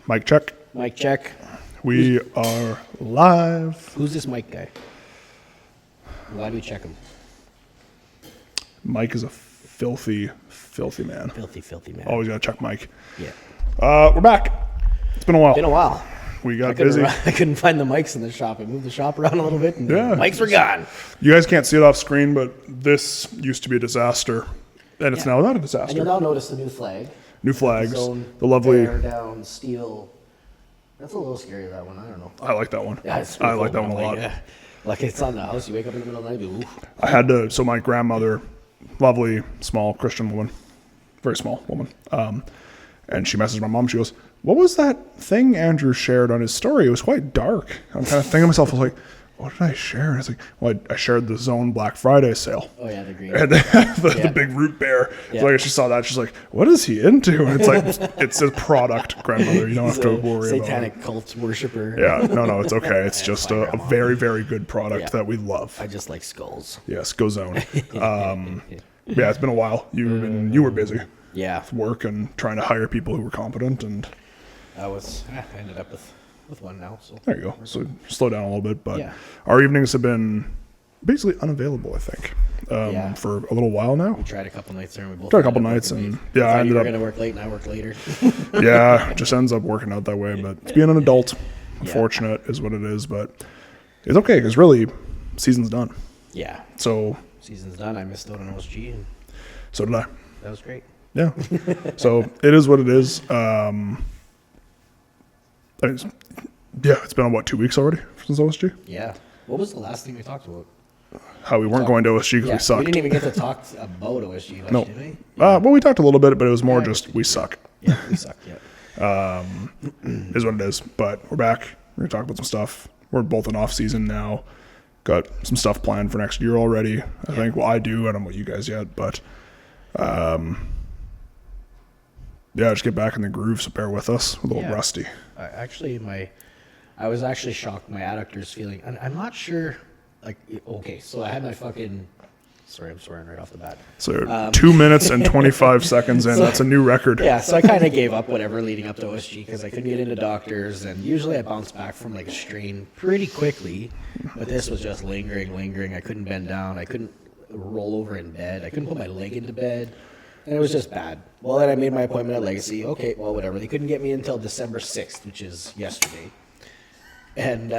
Mic check. Mic check. We are live. Who's this Mike guy? Why do we check him? Mike is a filthy man. Filthy man. Always gotta check Mike. Yeah. We're back. It's been a while. Been a while. We got busy. I couldn't find the mics in the shop. I moved the shop around a little bit, and mics were gone. You guys can't see it off screen, but this used to be a disaster, and it's now not a disaster. And you'll now notice the new flag. New flags. The lovely down steel. That's a little scary, that one. I don't know. I like that one. Yeah, it's I like that one a lot. Like it's on the house. You wake up in the middle of the night. Ooh. I had to. So my grandmother, lovely, small Christian woman, very small woman, and she messaged my mom. She goes, "What was that thing Andrew shared on his story? It was quite dark." I'm kind of thinking to myself, I was like, "What did I share?" And it's like, "Well, I shared the Zone Black Friday sale." Oh yeah, the green. And the big root bear. Yeah. So like she saw that, she's like, "What is he into?" And it's like, it's a product, grandmother. You don't have to worry about it. Satanic cult worshiper. Yeah, no, it's okay. It's just a very, very good product that we love. I just like skulls. Yes, go Zone. Yeah, it's been a while. You were busy. Yeah. With work and trying to hire people who were competent, and I ended up with one now. So there you go. So slow down a little bit, but Yeah. our evenings have been basically unavailable, I think, for a little while now. we tried a couple nights there, and we both Tried a couple ended up nights, working and late. I I ended you were up going to work late, and I worked later. it just ends up working out that way. But it's being an adult, unfortunate is what it is. But it's okay because really, season's done. Yeah. So Season's done. I missed out on OSG, and so did I. that was great. Yeah. So it is what it is. It's been, what, 2 weeks already since OSG? Yeah. What was the last thing we talked about? How we weren't going to OSG because we sucked. We didn't even get to talk about OSG much, No. did we? Well, we talked a little bit, but it was more just we suck. Yeah, we suck, yeah. Is what it is. But we're back. We're going to talk about some stuff. We're both in off-season now. Got some stuff planned for next year already. I think, well, I do. I don't know about you guys yet, but just get back in the groove, so bear with us. We're a little rusty. I was actually shocked. My adductor's feeling, and I'm not sure, like, okay, so I had my fucking, sorry, I'm swearing right off the bat. So 2 minutes and 25 seconds in, that's a new record. Yeah, so I kind of gave up whatever leading up to OSG because I couldn't get into doctors, and usually I bounce back from like a strain pretty quickly, but this was just lingering. I couldn't bend down. I couldn't roll over in bed. I couldn't put my leg into bed, and it was just bad. Well, then I made my appointment at Legacy. Okay, well, whatever. They couldn't get me until December 6th, which is yesterday. And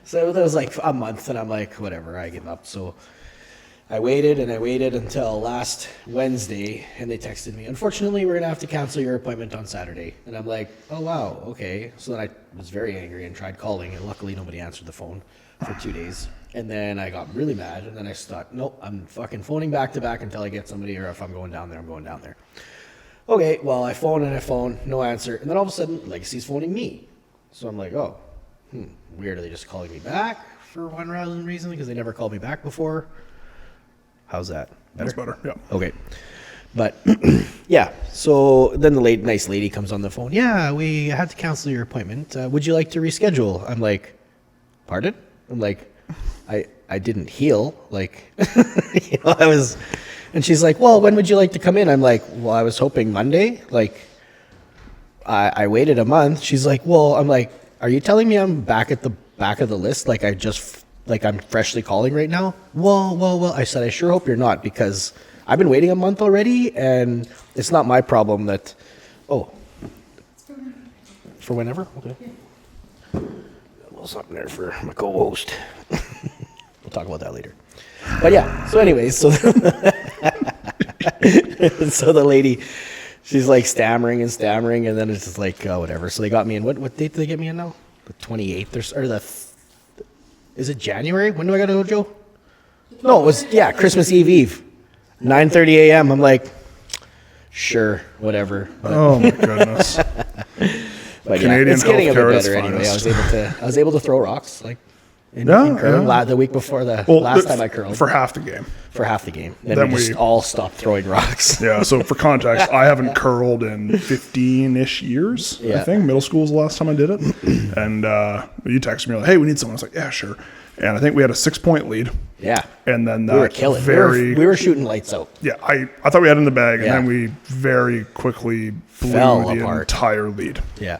so that was like a month, and I'm like, whatever, I give up. So I waited until last Wednesday, and they texted me, unfortunately, we're going to have to cancel your appointment on Saturday. And I'm like, oh, wow, okay. So then I was very angry and tried calling, and luckily nobody answered the phone for 2 days. And then I got really mad, and then I thought, nope, I'm fucking phoning back to back until I get somebody, or if I'm going down there, I'm going down there. Okay, well, I phone, no answer. And then all of a sudden, Legacy's phoning me. So I'm like, oh, weird. Are they just calling me back for one reason? Because they never called me back before. How's that? That's better, yeah. Okay. But, yeah. So then the nice lady comes on the phone. Yeah, we had to cancel your appointment. Would you like to reschedule? I'm like, pardon? I'm like, I didn't heal. Like, I was... And she's like, well, when would you like to come in? I'm like, well, I was hoping Monday. Like, I waited a month. She's like, well, I'm like, are you telling me I'm back at the back of the list? Like I'm freshly calling right now? Well, I said, I sure hope you're not, because I've been waiting a month already, and it's not my problem that, for whenever? Okay. A little something there for my co-host. We'll talk about that later. But yeah, so anyways, so the lady, she's like stammering, and then it's just like, whatever. So they got me in, what date did they get me in now? The 28th or is it January? When do I got to go, Joe? No, it was, Christmas Eve, 9:30 a.m. I'm like, sure, whatever. But, oh my goodness. But Canadian it's getting a bit healthcare better anyway. I was able to throw rocks, like, in yeah. the week before last time I curled. For half the game. Then we just all stopped throwing rocks. Yeah, so for context, I haven't curled in 15-ish years, I think. Middle school was the last time I did it. And you texted me, like, hey, we need someone. I was like, yeah, sure. And I think we had a 6-point lead. Yeah. And then we were killing. We were shooting lights out. Yeah, I thought we had it in the bag, and then we very quickly blew Fell the apart. entire lead. Yeah.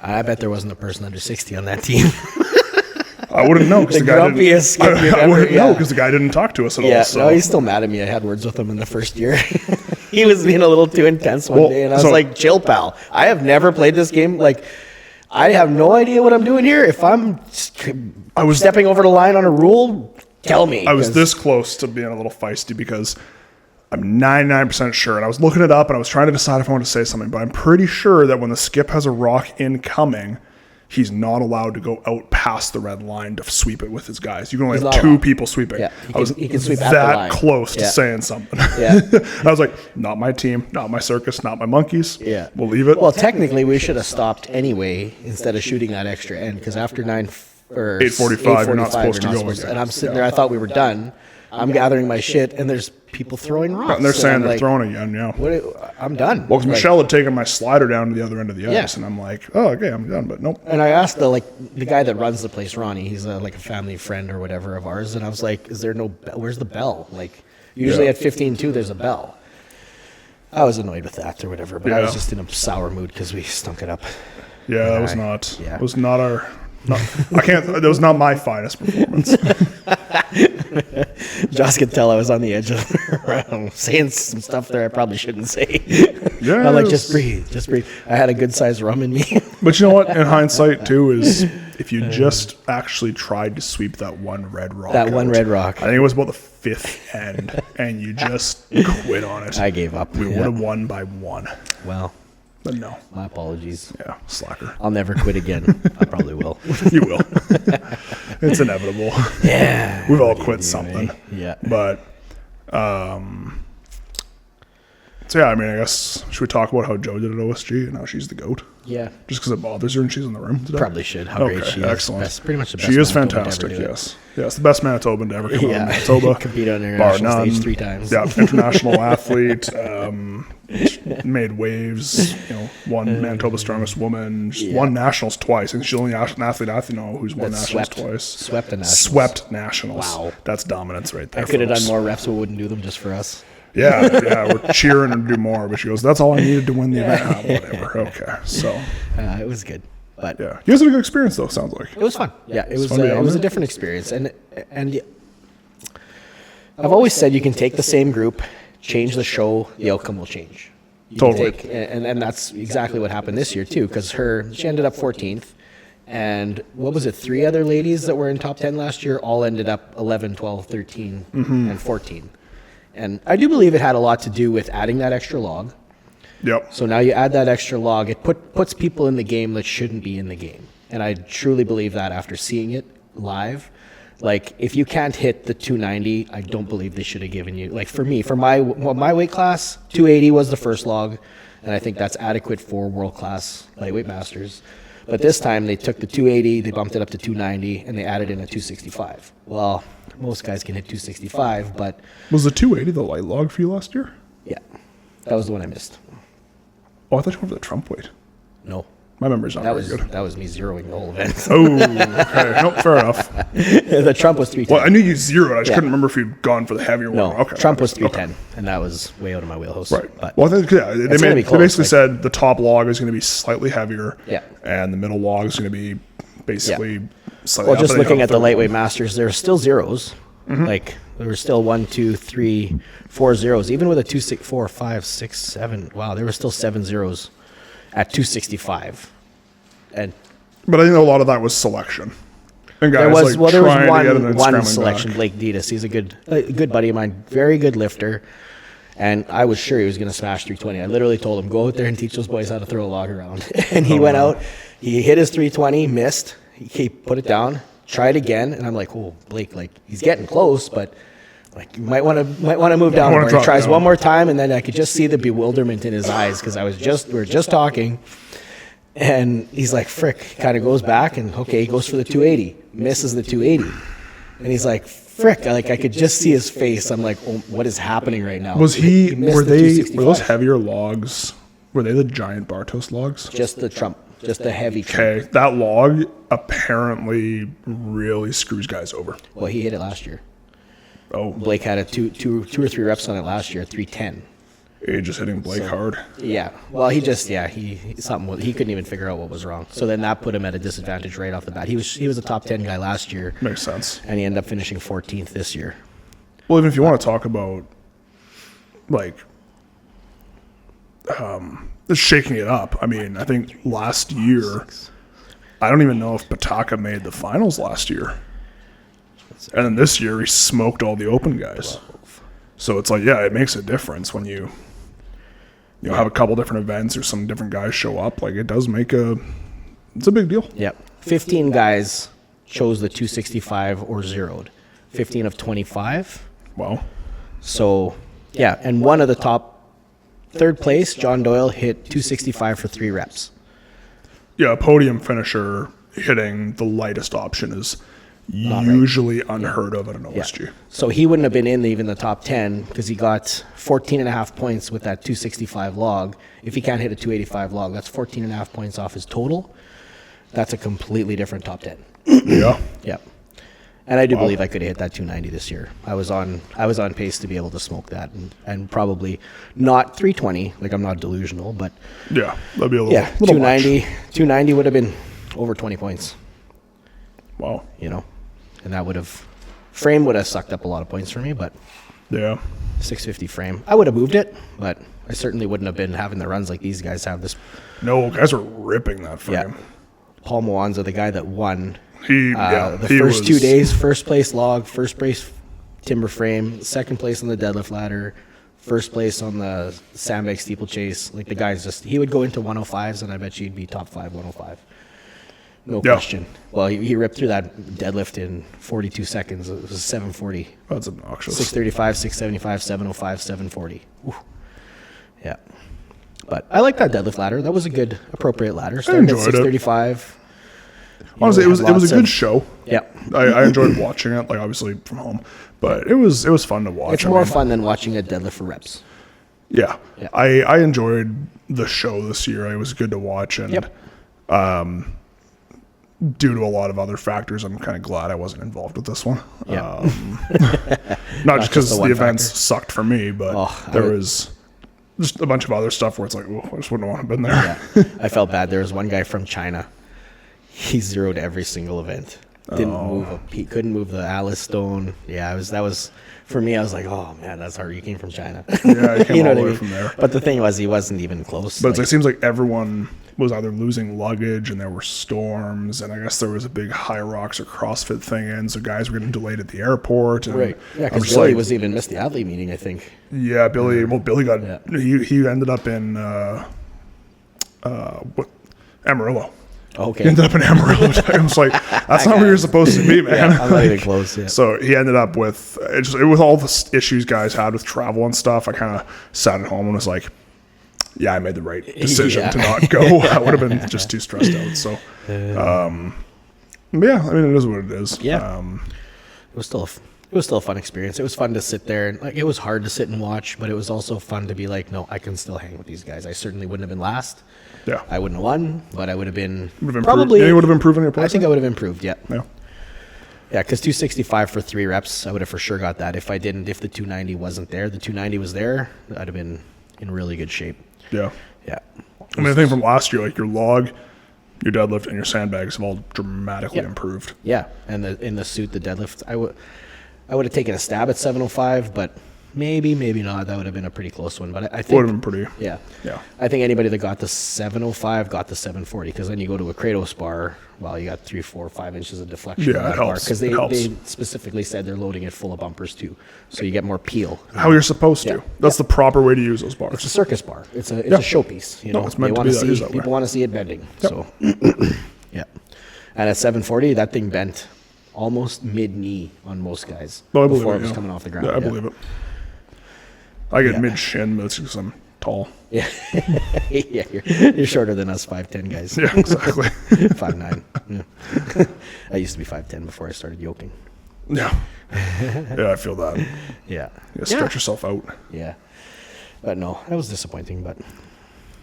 I bet there wasn't a person under 60 on that team. I wouldn't know because the, guy grumpiest skip you've I ever- wouldn't know yeah. because the guy didn't talk to us at all. Yeah, So. no, he's still mad at me. I had words with him in the first year. He was being a little too intense one day, and I was like, chill, pal. I have never played this game. Like, I have no idea what I'm doing here. If I'm stepping over the line on a rule, tell me. I was this close to being a little feisty because I'm 99% sure, and I was looking it up, and I was trying to decide if I wanted to say something, but I'm pretty sure that when the skip has a rock incoming, he's not allowed to go out past the red line to sweep it with his guys. You can only have two people sweeping. Yeah, he can sweep at the line. that close to Yeah. saying something. Yeah. I was like, not my team, not my circus, not my monkeys. Yeah. We'll leave it. Well, technically, we should have stopped anyway instead of shooting that extra end, because after 8:45, you're not supposed to go again. And I'm sitting there, I thought we were done. I'm gathering my shit, and there's people throwing rocks. And they're saying I'm they're like, throwing again, yeah. I'm done. Well, because Michelle had taken my slider down to the other end of the ice, Yeah. and I'm like, oh, okay, I'm done, but nope. And I asked the guy that runs the place, Ronnie. He's like a family friend or whatever of ours, and I was like, "Is there no? Where's the bell? Like, usually Yeah. at 15-2, there's a bell." I was annoyed with that or whatever, but I was Yeah. just in a sour mood because we stunk it up. Yeah, that was I- not. yeah. It was not our. Not, I can't. That was not my finest performance. Josh could tell I was on the edge of saying some stuff there I probably shouldn't say. Yeah, I'm like, it just was- breathe, just breathe. I had a good sized rum in me. But you know what? In hindsight, too, is if you just actually tried to sweep that one red rock. That one out, red rock. I think it was about the fifth end, and you just quit on it. I gave up. We Yeah. would have won by one, Well, but no. my apologies. Yeah, slacker. I'll never quit again. I probably will. You will. It's inevitable. Yeah. We've all What do you quit do, something. eh? Yeah. But, so yeah, I mean, I guess, should we talk about how Joe did at OSG and how she's the GOAT? Yeah. Just because it bothers her and she's in the room today? Probably should. How great she is. Excellent. Pretty much the best. She is Manitoban to ever fantastic, do it. yes. Yes, the best Manitoban to ever come out Yeah. of Manitoba. Compete on the bar international none. stage 3 times. Yeah, international athlete, made waves, won Manitoba's strongest woman, she's won nationals twice. I think she's the only athlete I know who's won That's nationals swept. twice. Swept the nationals. Swept nationals. Wow. That's dominance right there. I could have folks. done more reps, but wouldn't do them just for us. Yeah, we're cheering her to do more. But she goes, that's all I needed to win the event. Ah, whatever. Okay. So, It was good. But yeah. You guys had a good experience, though, sounds like. it was fun. Yeah, it was. fun to be It on was a there. different experience, and I've always said you can take the same group, change the show, the outcome will change. You can Totally. take, and that's exactly what happened this year too, because she ended up 14th, and what was it? 3 other ladies that were in top 10 last year all ended up 11, 12, 13, and 14. And I do believe it had a lot to do with adding that extra log. Yep. So now you add that extra log, it puts people in the game that shouldn't be in the game. And I truly believe that after seeing it live. Like, if you can't hit the 290, I don't believe they should have given you. Like, for me, for my weight class, 280 was the first log, and I think that's adequate for world-class lightweight masters. But this time, they took the 280, they bumped it up to 290, and they added in a 265. Well, most guys can hit 265, but Was the 280 the light log for you last year? yeah, that was the one I missed. Oh, I thought you went for the Trump weight. No. My memory's not That very was good. that was me zeroing the whole event. Oh, okay. Nope, fair enough. The Trump was 310. Well, I knew you zeroed. I just Yeah. couldn't remember if you'd gone for the heavier No, one. Okay. Trump was Okay. 310, and that was way out of my wheelhouse. Right. But Well, I think, yeah, they gonna be they close, basically like- said the top log is going to be slightly heavier. Yeah. And the middle log is going to be basically slightly well, up, just and then looking you at got the third lightweight one. masters, there were still zeros. Like there were still 1, 2, 3, 4 zeros. Even with a 2, 6, 4, 5, 6, 7. Wow, there were still 7 zeros at 265. And But I think a lot of that was selection. And guys there was like there was trying to get it and one scrambling selection. back. Blake Ditas, he's a good buddy of mine, very good lifter, and I was sure he was going to smash 320. I literally told him, go out there and teach those boys how to throw a log around. And he went out, he hit his 320, missed, he put it down, tried again, and I'm like, oh, Blake, like he's getting close, but like you might want to move down. wanna More. He drop tries down. one more time, and then I could just see the bewilderment in his eyes because we were just talking. And he's like, frick, kind of goes back and, okay, he goes for the 280, misses the 280. And he's like, frick, like I could just see his face. I'm like, oh, what is happening right now? Was missed were the they 265. were those heavier logs? Were they the giant Bartos logs? Just the Trump, just the heavy Trump. Okay, that log apparently really screws guys over. Well, he hit it last year. Oh, Blake had a two or three reps on it last year, 310. Age is hitting Blake hard. Yeah. Well, he couldn't even figure out what was wrong. So then that put him at a disadvantage right off the bat. He was a top 10 guy last year. Makes sense. And he ended up finishing 14th this year. Well, even if you want to talk about like just shaking it up, I mean, I think last year, I don't even know if Pataka made the finals last year. And then this year, he smoked all the open guys. So it's like, yeah, it makes a difference when you have a couple different events or some different guys show up. Like, it does make it's a big deal. Yep. 15 guys chose the 265 or zeroed. 15 of 25. Wow. So, yeah, and one of the top, third place, John Doyle, hit 265 for 3 reps. Yeah, a podium finisher hitting the lightest option is usually unheard of at an OSG. Yeah. So he wouldn't have been in even the top 10 because he got 14.5 points with that 265 log. If he can't hit a 285 log, that's 14.5 points off his total. That's a completely different top 10. Yeah. Yeah. And I do believe I could have hit that 290 this year. I was on pace to be able to smoke that and probably not 320, like I'm not delusional, but yeah, that'd be a little 290 290 would have been over 20 points. Wow. And that frame would have sucked up a lot of points for me, but yeah, 650 frame. I would have moved it, but I certainly wouldn't have been having the runs like these guys have this. No, guys are ripping that frame. Yeah. Paul Mwanza, the guy that won he first 2 days, first place log, first place timber frame, second place on the deadlift ladder, first place on the sandbag steeplechase. Like the guy's he would go into 105s and I bet you he'd be top 5 105. No question. Well, he ripped through that deadlift in 42 seconds. It was 740. That's obnoxious. 635, 675, 705, 740. Whew. Yeah. But I like that deadlift ladder. That was a good, appropriate ladder. Started at 635. Honestly, it was a good show. Yeah. I enjoyed watching it, like obviously from home, but it was fun to watch. It's more fun than watching a deadlift for reps. Yeah. I enjoyed the show this year. It was good to watch, and due to a lot of other factors, I'm kind of glad I wasn't involved with this one. Yeah. Not just because the events sucked for me, but there was just a bunch of other stuff where it's like, I just wouldn't want to have been there. Yeah. I felt bad. There was one guy from China. He zeroed every single event. Didn't move he couldn't move the Alice stone. Yeah, that was for me. I was like, oh man, that's hard. You came from China. Yeah, I came all the way from there. But the thing was, he wasn't even close. But it seems like everyone was either losing luggage, and there were storms, and I guess there was a big High Rocks or CrossFit thing in, so guys were getting delayed at the airport. And right. Yeah, because Billy was even missed the athlete meeting, I think. Yeah, Billy. Well, Billy got he ended up in Amarillo. Okay. He ended up in Amarillo. I was like, that's not where you're supposed to be, man. Yeah, I'm not even close. Yeah. So he ended up with all the issues guys had with travel and stuff. I kind of sat at home and was like, yeah, I made the right decision to not go. I would have been just too stressed out. So, yeah, I mean, it is what it is. Yeah. It was still a fun experience. It was fun to sit there, and like it was hard to sit and watch, but it was also fun to be like, no, I can still hang with these guys. I certainly wouldn't have been last. Yeah. I wouldn't have won, but I would have been probably. You would have improved in your place. I think I would have improved. Yeah. Yeah. Yeah, because 265 for 3 reps, I would have for sure got that. If the 290 wasn't there, the 290 was there, I'd have been in really good shape. Yeah. Yeah. I mean, I think from last year, like your log, your deadlift, and your sandbags have all dramatically improved. Yeah, and in the suit, the deadlift, I would have taken a stab at 705, but maybe not. That would have been a pretty close one. But I think would have been pretty. Yeah. Yeah. I think anybody that got the 705 got the 740, because then you go to a Kratos bar, well, you got 3, 4, 5 inches of deflection. Yeah, it helps. Because they specifically said they're loading it full of bumpers too, so you get more peel. How you're supposed to. That's the proper way to use those bars. It's a circus bar. It's a showpiece. You know, it's meant to be that way. People want to see it bending. Yep. So, yeah. And at 740, that thing bent almost mid-knee on most guys before it was coming off the ground. Yeah, I believe it. I get mid-shin, but it's because I'm tall. Yeah. Yeah, you're shorter than us 5'10" guys. Yeah, exactly. 5'9". Yeah. I used to be 5'10" before I started yoking. Yeah. Yeah, I feel that. Yeah. You stretch yourself out. Yeah. But no, that was disappointing, but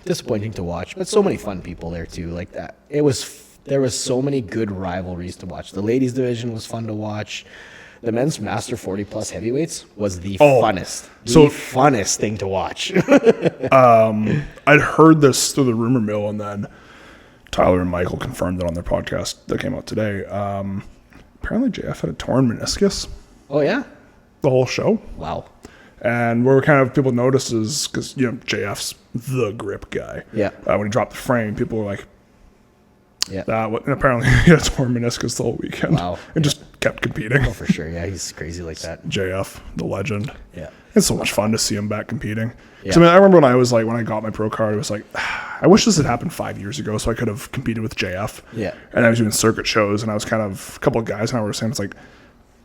disappointing to watch. But so many fun people there too. Like that. There was so many good rivalries to watch. The ladies division was fun to watch. the men's Master 40 plus heavyweights was the funnest thing to watch. I'd heard this through the rumor mill, and then Tyler and Michael confirmed it on their podcast that came out today. Apparently JF had a torn meniscus Oh yeah, the whole show. wow. And where kind of people noticed is because JF's the grip guy. Yeah. When he dropped the frame, people were like, Yeah. and apparently he had a torn meniscus the whole weekend. Wow. And just kept competing. Oh, for sure. Yeah, he's crazy like that. JF, the legend. Yeah. It's so much fun to see him back competing. Yeah. I mean, I remember when I got my pro card, it was like, I wish this had happened 5 years ago so I could have competed with JF. Yeah. And I was doing circuit shows, and I was a couple of guys and I were saying, it's like,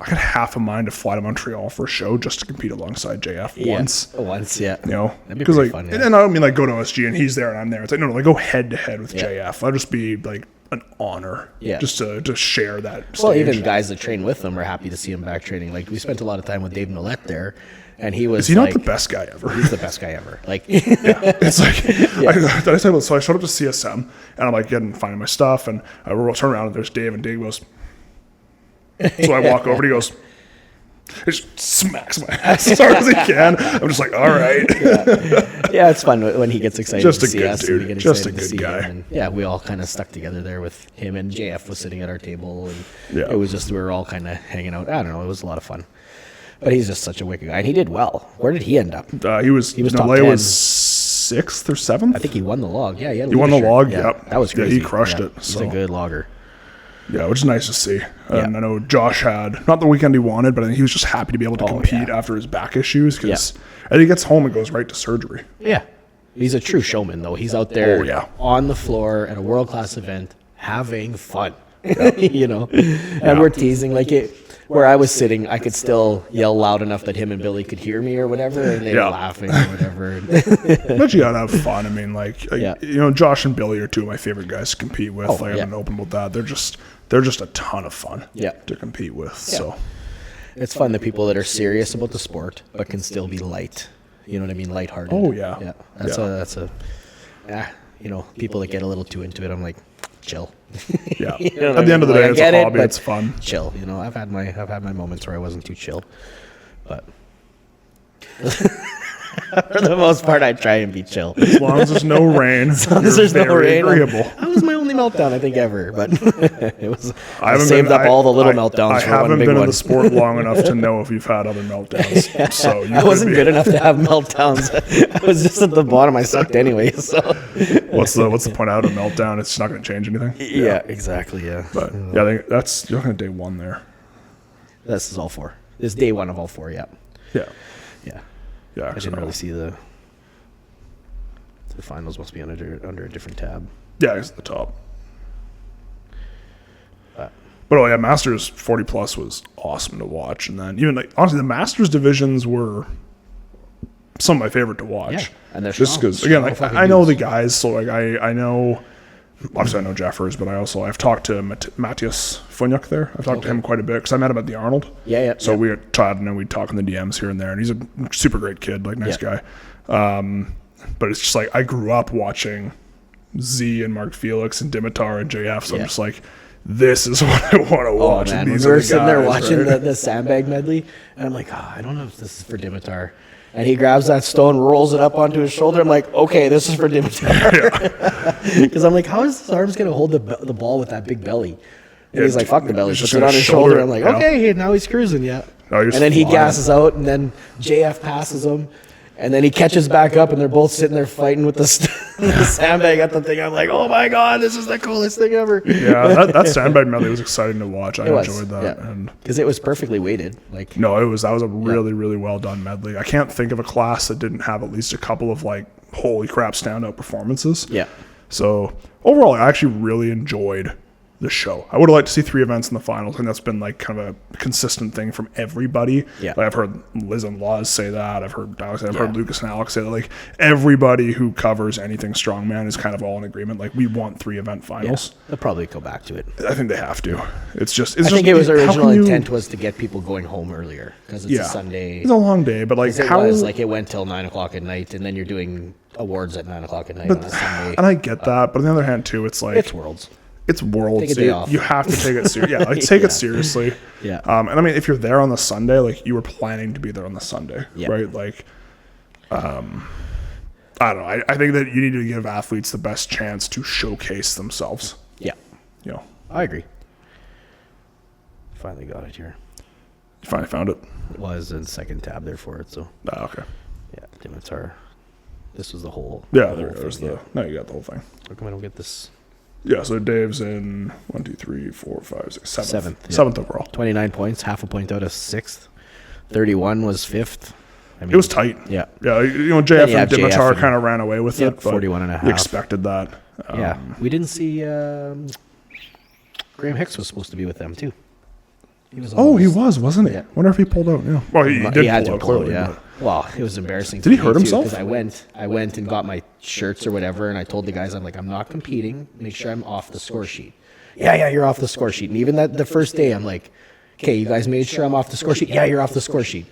I got half a mind to fly to Montreal for a show just to compete alongside JF once. Once, yeah. Because be pretty fun, yeah. And I don't mean like go to OSG and he's there and I'm there. It's like, no, like go head to head with JF. That'll just be like an honor. Yeah. Just to share that stage. Well, even guys that train with him are happy to see him back training. Like, we spent a lot of time with Dave Nolet there, and he was Is he not the best guy ever? He's the best guy ever. Like, It's like, so I showed up to CSM, and I'm like finding my stuff, and I turn around and there's Dave, and Dave goes, so I walk over and he goes, he just smacks my ass as hard as he can. I'm just like, all right. yeah, it's fun when he gets excited Just to a see good us. dude. And we get Just a excited to good see guy. him. And yeah, we all kind of stuck together there with him, and JF was sitting at our table, and Yeah. it was just, we were all kind of hanging out. I don't know, it was a lot of fun. But he's just such a wicked guy, and he did well. Where did he end up? He was top Nole 10. was 6th or 7th. I think he won the log. Yeah, He won the log. Yeah, Yep. that was crazy. Yeah, he crushed it. He's So a good logger. yeah, which is nice to see. And Yeah. I know Josh had not the weekend he wanted, but I think he was just happy to be able to compete yeah. after his back issues because I think he gets home and goes right to surgery. Yeah. He's a true showman, though. He's out there on the floor at a world-class event having fun, And we're teasing. Like, where I was sitting, I could still yell loud enough that him and Billy could hear me or whatever, and they were laughing or whatever. But you gotta have fun. I mean, Josh and Billy are two of my favorite guys to compete with. I haven't opened with that. They're just a ton of fun to compete with. Yeah. So It's fun, the people that are serious about the sport but can still be light. You know what I mean? Lighthearted. Oh, yeah. Yeah. People that get a little too into it, I'm like, chill. yeah. You know what At the I end of the mean? day, Like, it's I get a it, hobby. but It's fun. Chill. I've had my moments where I wasn't too chill, but for the most part, I try and be chill. As long as there's no rain, As long as there's no rain, agreeable. that was my only meltdown I think ever. But it was. I haven't saved up all the little I meltdowns for haven't one big been one. in the sport long enough to know if you've had other meltdowns. So I wasn't good enough to have meltdowns. I was just at the bottom. I sucked anyway. So what's the point out of a meltdown? It's not going to change anything. yeah, exactly. Yeah, But yeah, I think you're looking at day one there. this is all four. This is day one of all four. Yeah, Yeah. yeah. Yeah. I didn't really see the finals. Must be under a different tab. Yeah, it's at the top. But oh yeah, Masters 40 plus was awesome to watch, and then even honestly, the Masters divisions were some of my favorite to watch. Yeah, and they're just strong. because again, Strong I know fucking the guys, so I know. Obviously, I know Jeffers, but I've talked to Matthias Funyuk there. I've talked to him quite a bit because I met him at the Arnold. Yeah. So we had chatted and we'd talk in the DMs here and there, and he's a super great kid, nice guy. But it's just like I grew up watching Z and Mark Felix and Dimitar and JF, so I'm just like, this is what I want to watch. Oh man, and when these we are were the sitting there guys, watching right? the sandbag medley, and I'm like, I don't know if this is for Dimitar. And he grabs that stone, rolls it up onto his shoulder. I'm like, okay, this is for Dimitar. Because I'm like, how is his arms going to hold the ball with that big belly? And he's like, fuck the belly. He's Puts just it gonna on his shoulder shoulder. it, I'm like, yeah. okay, now he's cruising, yeah. No, he's And then he flying. gasses out, and then JF passes him. And then he catches back up, and they're both sitting there fighting with the sandbag at the thing. I'm like, oh my God, this is the coolest thing ever. Yeah, that sandbag medley was exciting to watch. I was, enjoyed that. yeah. And Because it was perfectly weighted. Like, no, that was a really, really well done medley. I can't think of a class that didn't have at least a couple of holy crap standout performances. yeah. So overall, I actually really enjoyed the show. I would have liked to see 3 events in the finals, and that's been kind of a consistent thing from everybody. Yeah. I've heard Liz and Laws say that. I've heard Alex, I've heard Lucas and Alex say that. Everybody who covers anything strongman is kind of all in agreement. We want 3 event finals. They'll probably go back to it. I think they have to. It's just. I think it was original intent was to get people going home earlier because it's a Sunday. It's a long day, but it went till 9 o'clock at night, and then you're doing awards at 9 o'clock at night on a Sunday. And I get that, but on the other hand too, it's It's Worlds. it's Worlds. Take a day off. You have to take it seriously. Yeah, like take it seriously. Yeah. And I mean, if you're there on the Sunday, like you were planning to be there on the Sunday, Yeah. right? Like, I don't know. I think that you need to give athletes the best chance to showcase themselves. Yeah. You know, I agree. Finally got it here. you finally found it. It was in second tab there for it, so Okay. yeah, Dimitar. This was the whole. Yeah, the there whole there's thing, the. No, you got the whole thing. How come I don't get this? Yeah, so Dave's in 1, 2, 3, 4, 5, 6, 7th. Seventh, yeah. 7th overall. 29 points, half a point out of 6th. 31 was 5th. I mean, It was tight. Yeah. Yeah, you know, JF Yeah, and JF Dimitar and- kind of ran away with Yep, it. But 41 and a half. You expected that. Yeah. We didn't see Graham Hicks was supposed to be with them, too. He was Oh, he almost- wasn't he? Yeah. Wonder if he pulled out. Yeah. Well, he did had pull to out clearly. yeah. but- Well, it was embarrassing. Did he hurt himself? Because I went and got my shirts or whatever, and I told the guys, I'm like, I'm not competing. Make sure I'm off the score sheet. Yeah, you're off the score sheet. And even the first day, I'm like, okay, you guys made sure I'm off the score sheet. Yeah, you're off the score sheet.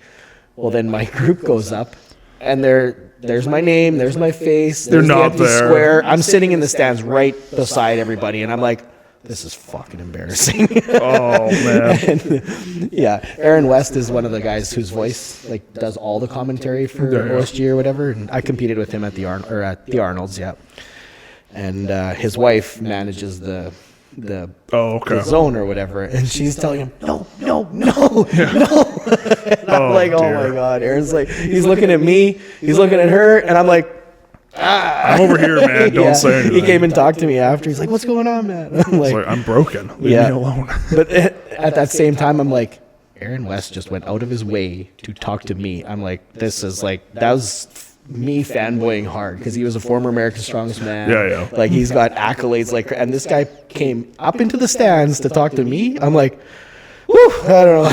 Well, then my group goes up, and there's my name, there's my face, They're there's the not empty there. square. I'm sitting in the stands right beside everybody, and I'm like, this is fucking embarrassing. Oh, man. And, yeah, Aaron West is one of the guys whose voice like does all the commentary for Yeah, yeah. OSG or whatever. And I competed with him at the Arnold's, yeah. And his wife manages the Oh, okay. the zone or whatever, and she's telling him, no. And I'm like, oh dear. my god. Aaron's like, he's looking at me, he's looking at her, and I'm like, I'm over here, man. Don't yeah. say anything. He came and talked to me after. He's like, what's going on, man? I'm It's like, I'm broken. Leave Yeah. me alone. But at that same time, I'm like, Aaron West just went out of his way to talk to me. I'm like, this is like, that was me fanboying hard because he was a former America's Strongest Man. Yeah. Like, he's got accolades. Like, and this guy came up into the stands to talk to me. I'm like, whew, I don't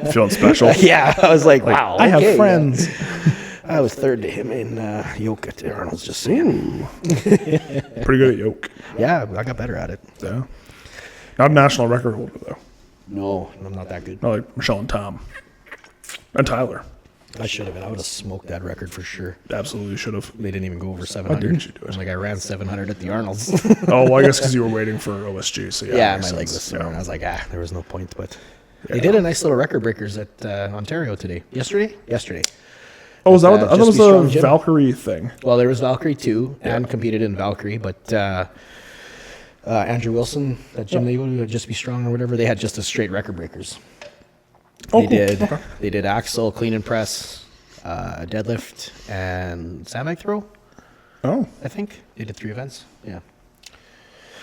know. Feeling special. Yeah, I was like, wow. I have okay, friends. yeah. I was third to him in yoke at Arnold's, just saying. Pretty good at yoke. Yeah, I got better at it. Yeah. Not a national record holder, though. No, I'm not that good. Not like Michelle and Tom. And Tyler. I should have been. I would have smoked that record for sure. Absolutely should have. They didn't even go over 700. didn't you do it? I'm like, I ran 700 at the Arnold's. Oh, well, I guess because you were waiting for OSG. So yeah, yeah, makes my leg sense. was sore. Yeah. And I was like, there was no point. But they did a nice little record breakers at Ontario today. Yesterday. Oh, was that what Just that was Be Strong the Gym. Valkyrie thing? Well, there was Valkyrie too, and competed in Valkyrie. But Andrew Wilson, that gym they go to, Just Be Strong or whatever, they had just a straight record breakers. Oh, They cool. did. Okay. They did axle, clean and press, deadlift, and sandbag throw. Oh. I think they did 3 events. Yeah.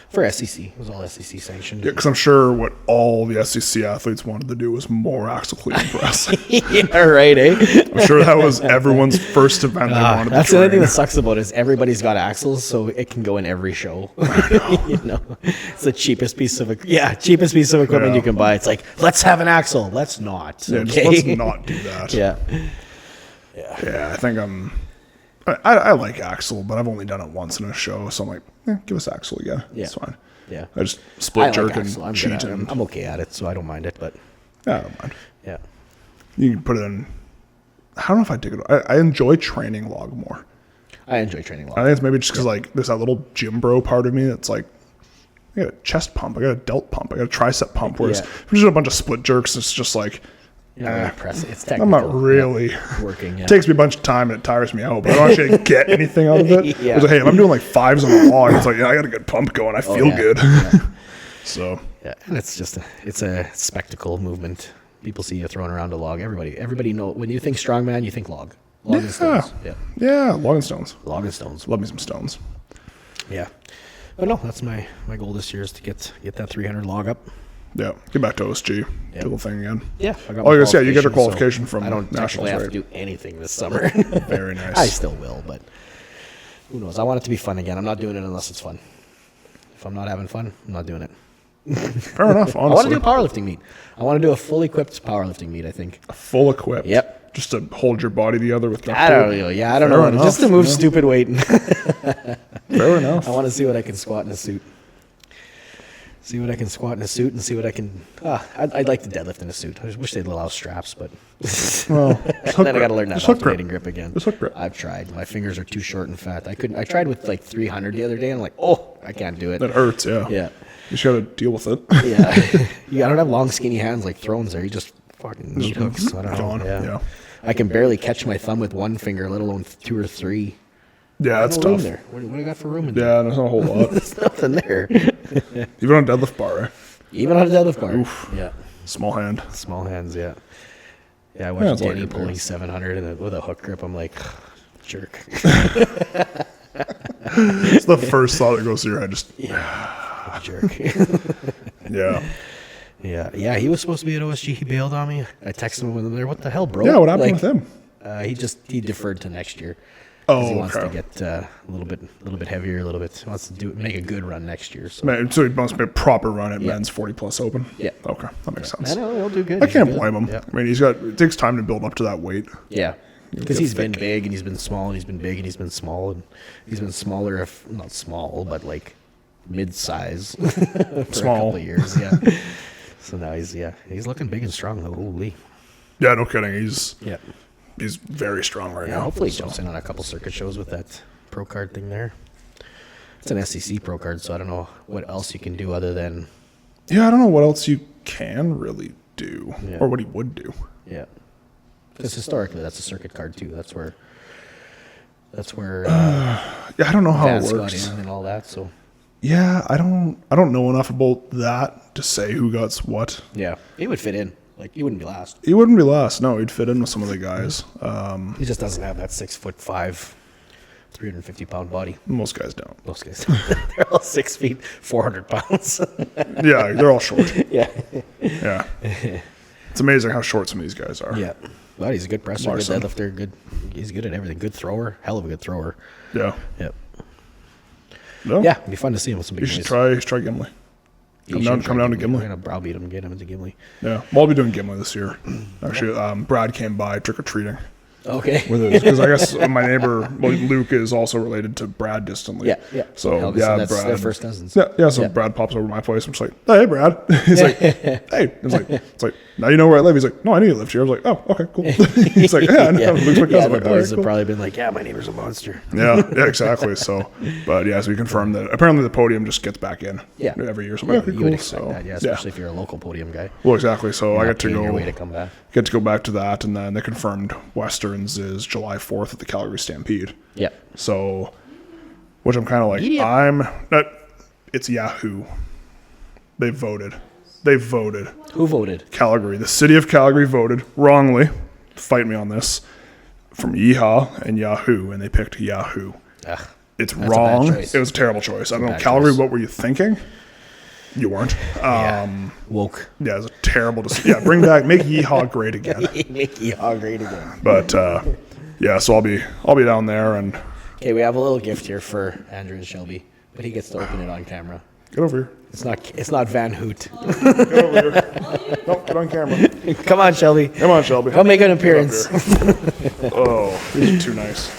For SEC, it was all SEC sanctioned. Yeah, because I'm sure what all the SEC athletes wanted to do was more axle clean and press. Yeah, right, eh? I'm sure that was everyone's first event they wanted That's to the only thing train. that sucks about it is everybody's got axles, so it can go in every show. You know, it's the cheapest piece of cheapest piece of equipment Yeah. you can buy. It's like, let's have an axle. Let's not. Yeah, just okay? let's not do that. Yeah. Yeah, I think I like axle, but I've only done it once in a show, so I'm like, give us axle again. Yeah. It's fine. Yeah. I just split I jerk like axle. I'm and good cheat. at it. And, I'm okay at it, so I don't mind it. But yeah, I don't mind. yeah, You can put it in. I don't know if I dig it. I enjoy training log more. I enjoy training a lot. I think it's maybe just because like there's that little gym bro part of me that's like, I got a chest pump, I got a delt pump, I got a tricep pump. Whereas Yeah. if you're just a bunch of split jerks, it's just like, You're not gonna press it. It's I'm technical. not really. Working. Yeah. It takes me a bunch of time and it tires me out, but I don't actually get anything out of it. Yeah. It's like, hey, if I'm doing like 5s on the log, it's like, yeah, I got a good pump going. I feel yeah. good. Yeah. So, Yeah, and it's just it's a spectacle movement. People see you throwing around a log. Everybody know when you think strongman, you think log. Log and stones. Yeah, yeah, log and stones. log and stones. Love me some stones. Yeah, but no, that's my goal this year is to get that 300 log up. Yeah, get back to OSG. Yeah. Do the thing again. Yeah, I got Oh, my I guess, yeah, you get your qualification, qualification from I don't nationals, technically have right? to do anything this summer. Very nice. I still will, but who knows? I want it to be fun again. I'm not doing it unless it's fun. If I'm not having fun, I'm not doing it. Fair enough, honestly. I want to do a powerlifting meet. I want to do a full equipped powerlifting meet, I think. Full equipped. Yep. Just to hold your body together with duct I don't tape. know. Yeah, I don't Fair know. enough, Just to move yeah. stupid weight. Fair enough. I want to see what I can squat in a suit. See what I can squat in a suit and see what I can. I'd like to deadlift in a suit. I just wish they'd allow straps, but Well, then I got to learn that Just hook grip. alternating grip again. Just hook grip. I've tried. My fingers are too short and fat. I couldn't. I tried with like 300 the other day, and I'm like, oh, I can't do it. That hurts, yeah. Yeah. You just got to deal with it. Yeah. I don't have long, skinny hands like Thrones there. You just fucking meat hooks. I don't know. Gone. Yeah. Yeah. I can barely catch my thumb with one finger, let alone 2 or 3. Yeah, that's No room tough. there. What do I got for room in there? Yeah, there's not a whole lot. There's nothing there. Even on a deadlift bar, eh? Even on a deadlift bar. Oof. Yeah. Small hand. Small hands, yeah. Yeah, I Yeah, watched it's like Danny it, pulling yeah. 700 with a hook grip. I'm like, jerk. It's the first thought that goes through your head. Just, Jerk. yeah. Yeah, he was supposed to be at OSG. He bailed on me. I texted him when there. What the hell, bro? Yeah, what happened with him? He deferred to next year. 'Cause he Oh, wants to okay. get a little bit heavier, a little bit. He wants to make a good run next year. So Man, so he must be a proper run at Yeah. men's 40 plus open. Yeah. Okay, that makes I sense. know he'll do good. I He's can't good. blame him. Yeah, I mean, it takes time to build up to that weight. yeah. Because get he's been thick. big and he's been small and he's been big and he's been small and he's been smaller, if not small, but like mid-size for a Small. couple of years. Yeah. So now he's looking big and strong though. Holy. Yeah, no kidding. He's Yeah. very strong right Yeah. now. Hopefully he so. jumps in on a couple circuit shows with that pro card thing there. It's an SEC pro card, so I don't know what else you can do other than Yeah, I don't know what else you can really do Yeah. or what he would do. yeah. Because historically, that's a circuit card too. That's where Yeah, I don't know how Vance it got works. in and all that. So Yeah, I don't know enough about that to say who got what. yeah, he would fit in. Like he wouldn't be last. He wouldn't be last. No, he'd fit in with some of the guys. He just doesn't have that 6'5", 350-pound body. Most guys don't. Most guys, they're all 6 feet, 400 pounds. Yeah, they're all short. yeah, Yeah. It's amazing how short some of these guys are. yeah. But he's a good presser, Larson. good deadlifter, good. He's good at everything. Good thrower, hell of a good thrower. Yeah. Yep. No? Yeah, it'd be fun to see him with some big You should try Gimli. He Come should down to We're Gimli. gonna browbeat him, get him into Gimli. Yeah. Well, I'll be doing Gimli this year. Actually, Brad came by trick-or-treating Okay. with us because I guess my neighbor, Luke, is also related to Brad distantly. Yeah, yeah. So, Hell, yeah, that's Brad. their first cousins. Yeah, so Yeah. Brad pops over to my place. I'm just like, hey, Brad. He's like, hey. It's like, now you know where I live. He's like, no, I knew you lived here. I was like, oh, okay, cool. He's like, yeah, I know. Luke's my cousin. Yeah, I'm the like, all right, boys have cool. probably been like, yeah, my neighbor's a monster. Yeah, exactly. So, but yeah, so we confirmed that apparently the podium just gets back in Yeah. every year. So, Yeah, okay, you cool. would expect So, that, yeah, especially if you're a local podium guy. well, exactly. So I Not get to paying your go way to come back. back to that, and then they confirmed Westerns is July 4th at the Calgary Stampede. Yeah. So, which I'm kind of like, Media. I'm not. It's Yahoo. They voted. Who voted? Calgary. The city of Calgary voted wrongly. Fight me on this. From Yeehaw and Yahoo, and they picked Yahoo. Ugh, It's a bad wrong. choice. It was a terrible choice. I don't know, bad Calgary. choice. What were you thinking? You weren't. yeah. Woke. Yeah, it was a terrible decision. Yeah, bring back, make Yeehaw great again. Make Yeehaw great again. But yeah, so I'll be down there and Okay, we have a little gift here for Andrew and Shelby, but he gets to open it on camera. get over here. It's not Van Hoot. Get over here. Nope, get on camera. Come on, Shelby. Come on, Shelby. Come make an Get up appearance. here. Oh, these are too nice.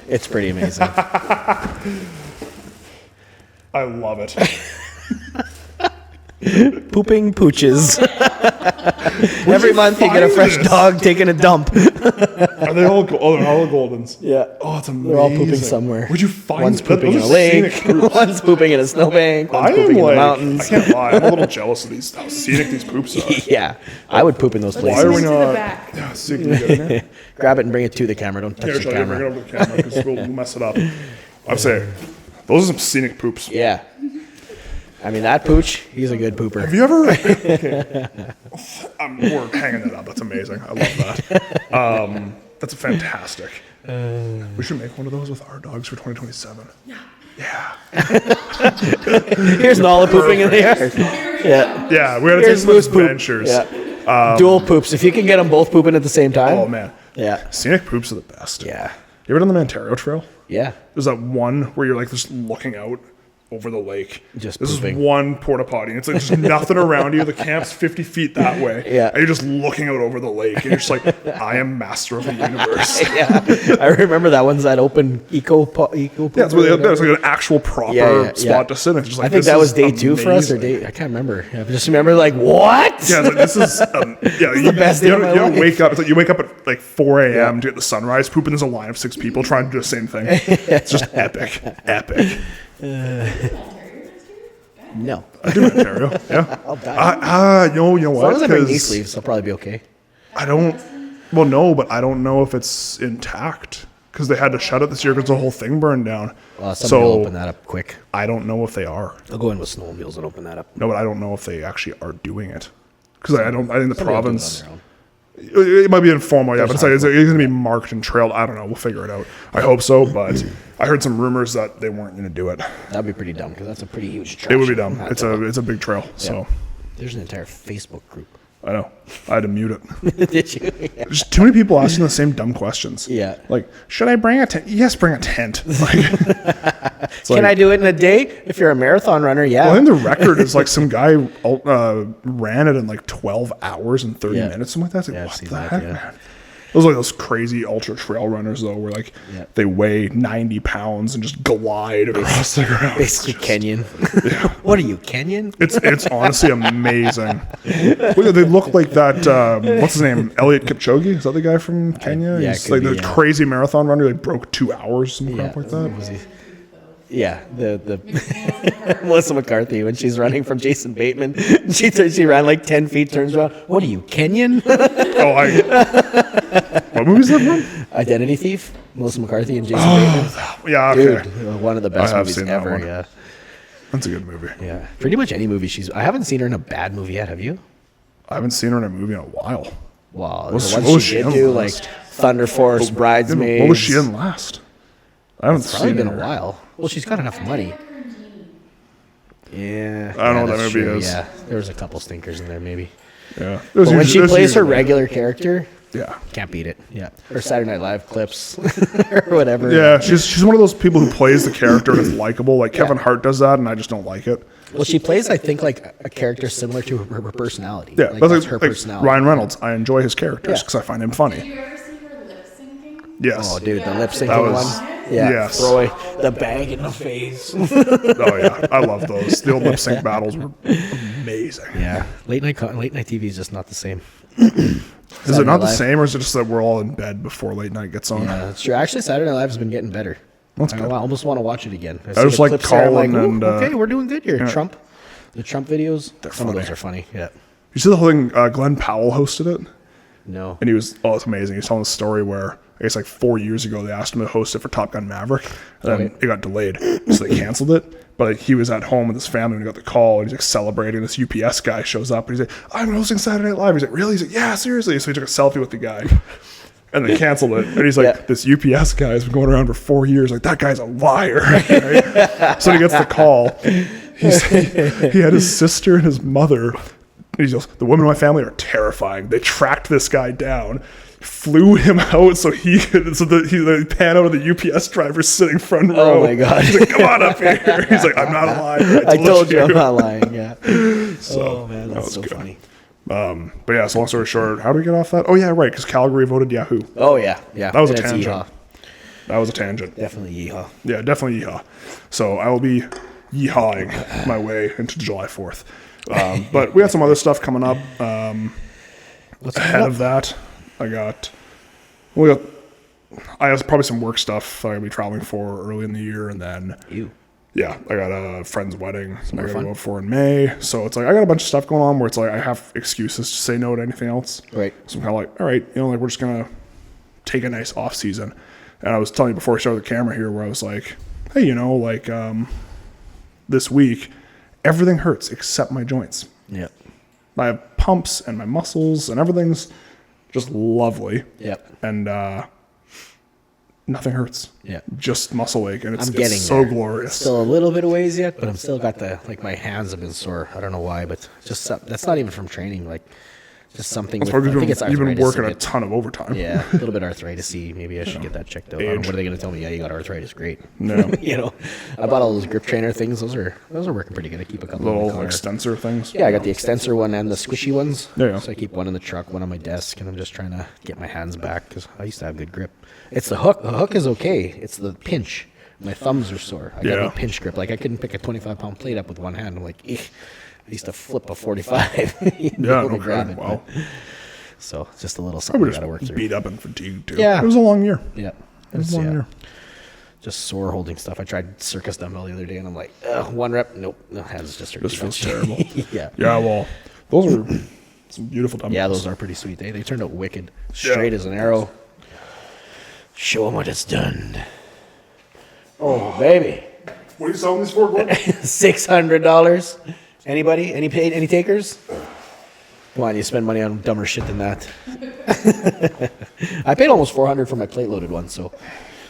It's pretty amazing. I love it. Pooping pooches. Every month you get a find fresh this? dog taking a dump. Are they all? Oh, they're all Goldens. Yeah. Oh, it's amazing. They're all pooping somewhere. Where'd you find One's that? pooping in Those a are lake. scenic poops. One's pooping in a snowbank. One's I am pooping in the like, mountains. I can't lie. I'm a little jealous of these how scenic these poops are. Yeah, I would poop in those Why are we places. To the not? back. Yeah, see, can we get in here? Grab it and bring it to the camera. Don't touch Here, the Shelby, bring it camera. over to the camera because we'll mess it up. I'm saying, those are some scenic poops. Yeah. I mean, that pooch, he's a good pooper. Have you ever? Okay. We're hanging that up. That's amazing. I love that. That's fantastic. We should make one of those with our dogs for 2027. Yeah. Here's Nala pooping in the yard. Yeah. Yeah, we gotta take Here's some Moose poop. adventures. Yeah. Dual poops. If you can get them both pooping at the same time. Oh man, Yeah. scenic poops are the best. Yeah. You ever done the Ontario Trail? Yeah. There's that one where you're like just looking out over the lake. Just this pooping. is one porta potty. And it's like just nothing around you. The camp's 50 feet that way. Yeah. And you're just looking out over the lake. And you're just like, I am master of the universe. Yeah. I remember that one's that open eco poop. Yeah, there's like an actual proper spot to sit in. It's just like, I think this that was is day 2 for us, or amazing. I can't remember. I just remember like, what? Yeah, it's like, this is you, the best day you of don't- my you don't life. wake up. It's like you wake up at like 4 a.m. to get the sunrise poop, and there's a line of 6 people trying to do the same thing. It's just epic. No. I do in Ontario. Yeah. I'll die. You know As long what? as I bring knee 'Cause sleeves, I'll probably be okay. I don't. Well, no, but I don't know if it's intact because they had to shut it this year because the whole thing burned down. Well, somebody will open So that up quick. I don't know if they are. I'll go in with snowmobiles and open that up. No, but I don't know if they actually are doing it because I think the Somebody will do it province. on their own. It might be informal, yeah, but it's There's going to be marked and trailed. I don't know. We'll figure it out. I hope so, but I heard some rumors that they weren't going to do it. That'd be pretty dumb because that's a pretty huge trail. It would be dumb. It's a big trail, so There's an entire Facebook group. I know. I had to mute it. Did you? Yeah. There's too many people asking the same dumb questions. Yeah. Like, should I bring a tent? Yes, bring a tent. Like, Can I do it in a day? If you're a marathon runner, yeah. Well, I think the record is like some guy ran it in like 12 hours and 30 Yeah. minutes, something like that. It's like, Yeah, I've what seen the that, heck, yeah. man? Those are like those crazy ultra trail runners, though, where like Yeah. they weigh 90 pounds and just glide across the ground. Basically Kenyan. What are you, Kenyan? It's honestly amazing. Look, they look like that. What's his name? Elliot Kipchoge. Is that the guy from Kenya? yeah, He's could like be, the yeah. crazy marathon runner. They broke 2 hours, some crap like that. Was he? Yeah, the Melissa McCarthy when she's running from Jason Bateman, she ran like 10 feet, turns around. What are you, Kenyan? What movie is that from? Identity Thief, Melissa McCarthy and Jason Bateman. Yeah, okay. Dude, one of the best I have movies seen that ever. one. Yeah, That's a good movie. yeah. Pretty much any movie I haven't seen her in a bad movie yet. Have you? I haven't seen her in a movie in a while. Wow, Was- the what ones was she she did in do, like last? Thunder Force, Bridesmaids. What was she in last? I haven't It's probably seen been her. a while. Well, she's got enough money. Yeah, I don't know what that that's movie true, is. Yeah, there was a couple stinkers in there, maybe. Yeah. But when she plays her regular character, Yeah. can't beat it. Yeah, or Saturday Night Live clips or whatever. Yeah, she's one of those people who plays the character and it's likable. Like Kevin Hart does that, and I just don't like it. Well, she plays, I think, like a character similar to her personality. Yeah, like, that's that's like, her like personality. Ryan Reynolds. I enjoy his characters Yeah. because I find him Did funny. you ever see her lip syncing? Yes. Oh, dude, the lip syncing That was- one. Yeah, yes. throw the bag in the face. Oh yeah, I love those. The old lip sync battles were amazing. Yeah, late night TV is just not the same. Is it not the Live. same, or is it just that we're all in bed before late night gets on? Yeah, that's true. Actually, Saturday Night Live has been getting better. That's I good. almost want to watch it again. I just like Colin and, okay, we're doing good here. yeah. Trump, the Trump videos. Some of funny. those are funny. Yeah. You see the whole thing? Glenn Powell hosted it, No. and it's amazing. He's telling a story where I guess like 4 years ago they asked him to host it for Top Gun Maverick, and then Okay. it got delayed, so they canceled it. But like, he was at home with his family when he got the call, and he's like celebrating. This UPS guy shows up, and he's like, "I'm hosting Saturday Night Live." He's like, "Really?" He's like, "Yeah, seriously." So he took a selfie with the guy, and they canceled it. And he's like, Yeah. "This UPS guy has been going around for 4 years. Like, that guy's a liar." Right? So he gets the call. He had his sister and his mother. And he goes, "The women in my family are terrifying. They tracked this guy down, flew him out so they pan out of the UPS driver sitting front row." Oh my God. He's like, "Come on up here." He's like, "I'm not a liar. I told you I'm not lying. Yeah. Oh man, that that's was so good. funny. But yeah, so long story short, how do we get off that? Oh yeah, right, because Calgary voted Yahoo. Oh yeah, yeah. That was a And it's tangent. yeehaw. That was a tangent. Definitely yeehaw. Yeah, definitely yeehaw. So I will be yeehawing my way into July 4th. But we got some other stuff coming up. What's Ahead of that, I have probably some work stuff I'm going to be traveling for early in the year. And then, you? yeah, I got a friend's wedding I got to fun. go for in May. So it's like I got a bunch of stuff going on where it's like I have excuses to say no to anything else. Right. So I'm kind of like, all right, like we're just going to take a nice off season. And I was telling you before we started the camera here where I was like, hey, this week, everything hurts except my joints. Yep. I have pumps and my muscles and everything's just lovely. Yep. And nothing hurts. Yeah. Just muscle ache. And I'm getting it's so there. glorious. Still a little bit of ways yet, but I'm still got my hands have been sore. I don't know why, but just that's not even from training. Like just something. That's With, probably I think it's you've been arthritis working a bit. ton of overtime. Yeah, a little bit arthritis-y. Maybe I should get that checked out. I don't know, Age. what are they going to tell me? Yeah, you got arthritis. Great. No. I bought all those grip trainer things. Those are working pretty good. I keep a couple in the Little car. extensor things. Yeah, I got the extensor one and the squishy ones. Yeah. So I keep one in the truck, one on my desk, and I'm just trying to get my hands back because I used to have good grip. It's the hook. The hook is okay. It's the pinch. My thumbs are sore. I got Yeah. no pinch grip. Like I couldn't pick a 25-pound plate up with one hand. I'm like, eek. I used to flip a 45. Yeah, no grab kidding. it. Wow. but- So just a little I something would I got to work just through. beat up and fatigued too. Yeah. It was a long year. Yeah. It was a long year. just sore holding stuff. I tried circus dumbbell the other day, and I'm like, ugh, 1 rep, nope, no, hands just hurt. This feels terrible. Yeah. Yeah, well, those are some beautiful dumbbells. Yeah, those are pretty sweet. They turned out wicked. Straight as an arrow. Show them what it's done. Oh, baby. What are you selling these for, Gord? $600. Anybody? Any takers? Come on, you spend money on dumber shit than that. I paid almost $400 for my plate-loaded one, so.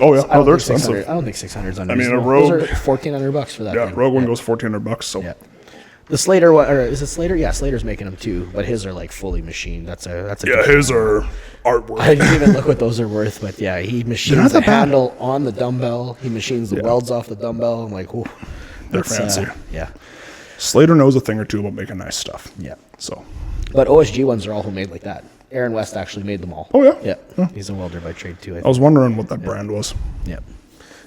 Oh yeah, I don't they're think 600 expensive. I don't think 600 is a unreasonable. Rogue. Those are $1,400 for that. Yeah, thing. Rogue one goes $1,400. So Yeah. The Slater one, or is it Slater? Yeah, Slater's making them too, but his are like fully machined. That's a. yeah, his are artwork. I didn't even look what those are worth, but yeah, he not machines the that bad. handle on the dumbbell. He machines the welds off the dumbbell. I'm like, ooh, They're that's, fancy. Yeah, Slater knows a thing or two about making nice stuff. yeah. So. But OSG ones are all homemade like that. Aaron West actually made them all. Oh yeah. Yeah, he's a welder by trade too. I I think. was wondering what that brand was. Yeah,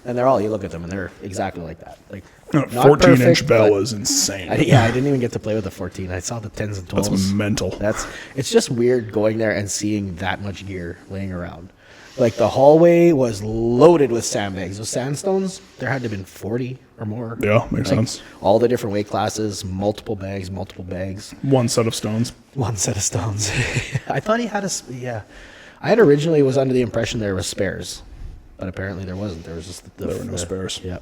and they're all. You look at them and they're exactly like that. Like 14-inch perfect, bell but- is insane. I didn't even get to play with the 14. I saw the 10s and 12s. That's mental. It's just weird going there and seeing that much gear laying around. Like the hallway was loaded with sandbags. Those sandstones, there had to have been 40 or more. Yeah, makes sense. All the different weight classes, multiple bags. One set of stones. One set of stones. I thought he had I had originally was under the impression there was spares, but apparently there wasn't. There was just There were no spares. Yeah.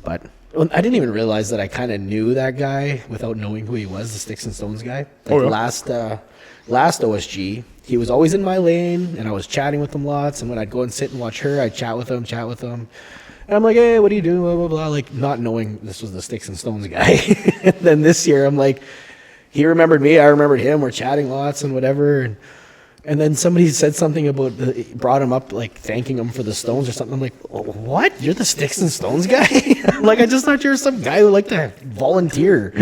But I didn't even realize that I kind of knew that guy without knowing who he was, the Sticks and Stones guy. Like last OSG, he was always in my lane, and I was chatting with him lots. And when I'd go and sit and watch her, I'd chat with him. And I'm like, hey, what are you doing? Blah, blah, blah. Like, not knowing this was the Sticks and Stones guy. And then this year, I'm like, he remembered me. I remembered him. We're chatting lots and whatever. And then somebody said something about, brought him up, like thanking him for the stones or something. I'm like, oh, what? You're the Sticks and Stones guy? Like, I just thought you were some guy who liked to volunteer.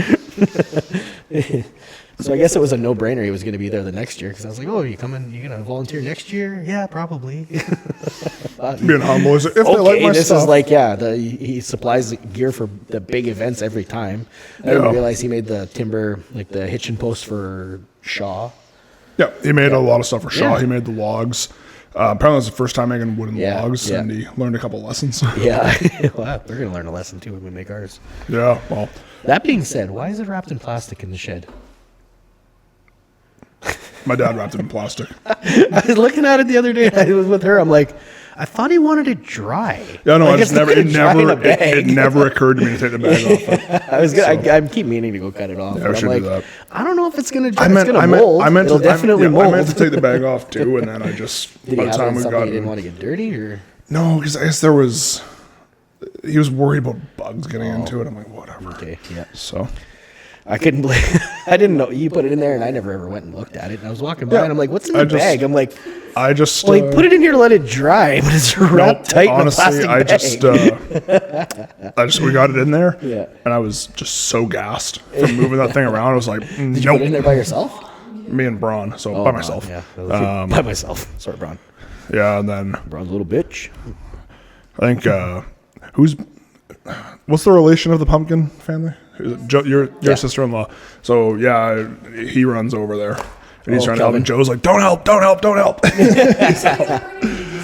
So I guess it was a no-brainer he was going to be there the next year, because I was like, oh, you going to volunteer next year? Yeah, probably. Being humble. If they like my this stuff. is like, he supplies the gear for the big events every time. I didn't realize he made the timber, like the hitching post for Shaw. Yeah, he made a lot of stuff for Shaw. Yeah. He made the logs. Apparently, it was the first time making wooden logs, yeah. and he learned a couple lessons. Yeah, well, we're going to learn a lesson too when we make ours. Yeah, well, That being said, why is it wrapped in plastic in the shed? my dad wrapped it in plastic. I was looking at it the other day. I was with her. I'm like, I thought he wanted it dry. Yeah, no, Like, I just it's not never. It gonna dry in a never. bag. It never occurred to me to take the bag off. I was gonna. I keep meaning to go cut it off. Yeah, but I I'm should like, do that. I don't know if it's gonna dry. I meant. It's gonna I meant. mold. I meant It'll to. definitely I mold. meant to take the bag off too, and then I just. Did by he the have it time in we something got. he didn't want to get dirty, or? No, because I guess there was. He was worried about bugs getting into it. I'm like, whatever. Okay, yeah. So. I couldn't believe. I didn't know you put it in there, and I never ever went and looked at it. And I was walking by, Yeah, and I'm like, "What's in I the just- bag?" I'm like, I just. "Well, he put it in here to let it dry, but it's wrapped tight honestly, in a I plastic bag." we got it in there. Yeah. And I was just so gassed from moving that thing around. I was like, Did you put it in there by yourself? Me and Braun, so by myself. Yeah, by myself. Sorry, Braun. Yeah, and then Braun's a little bitch. I think what's the relation of the Pumpkin family? Is it your sister-in-law. So yeah, he runs over there, and he's trying to help. Kelvin. And Joe's like, "Don't help!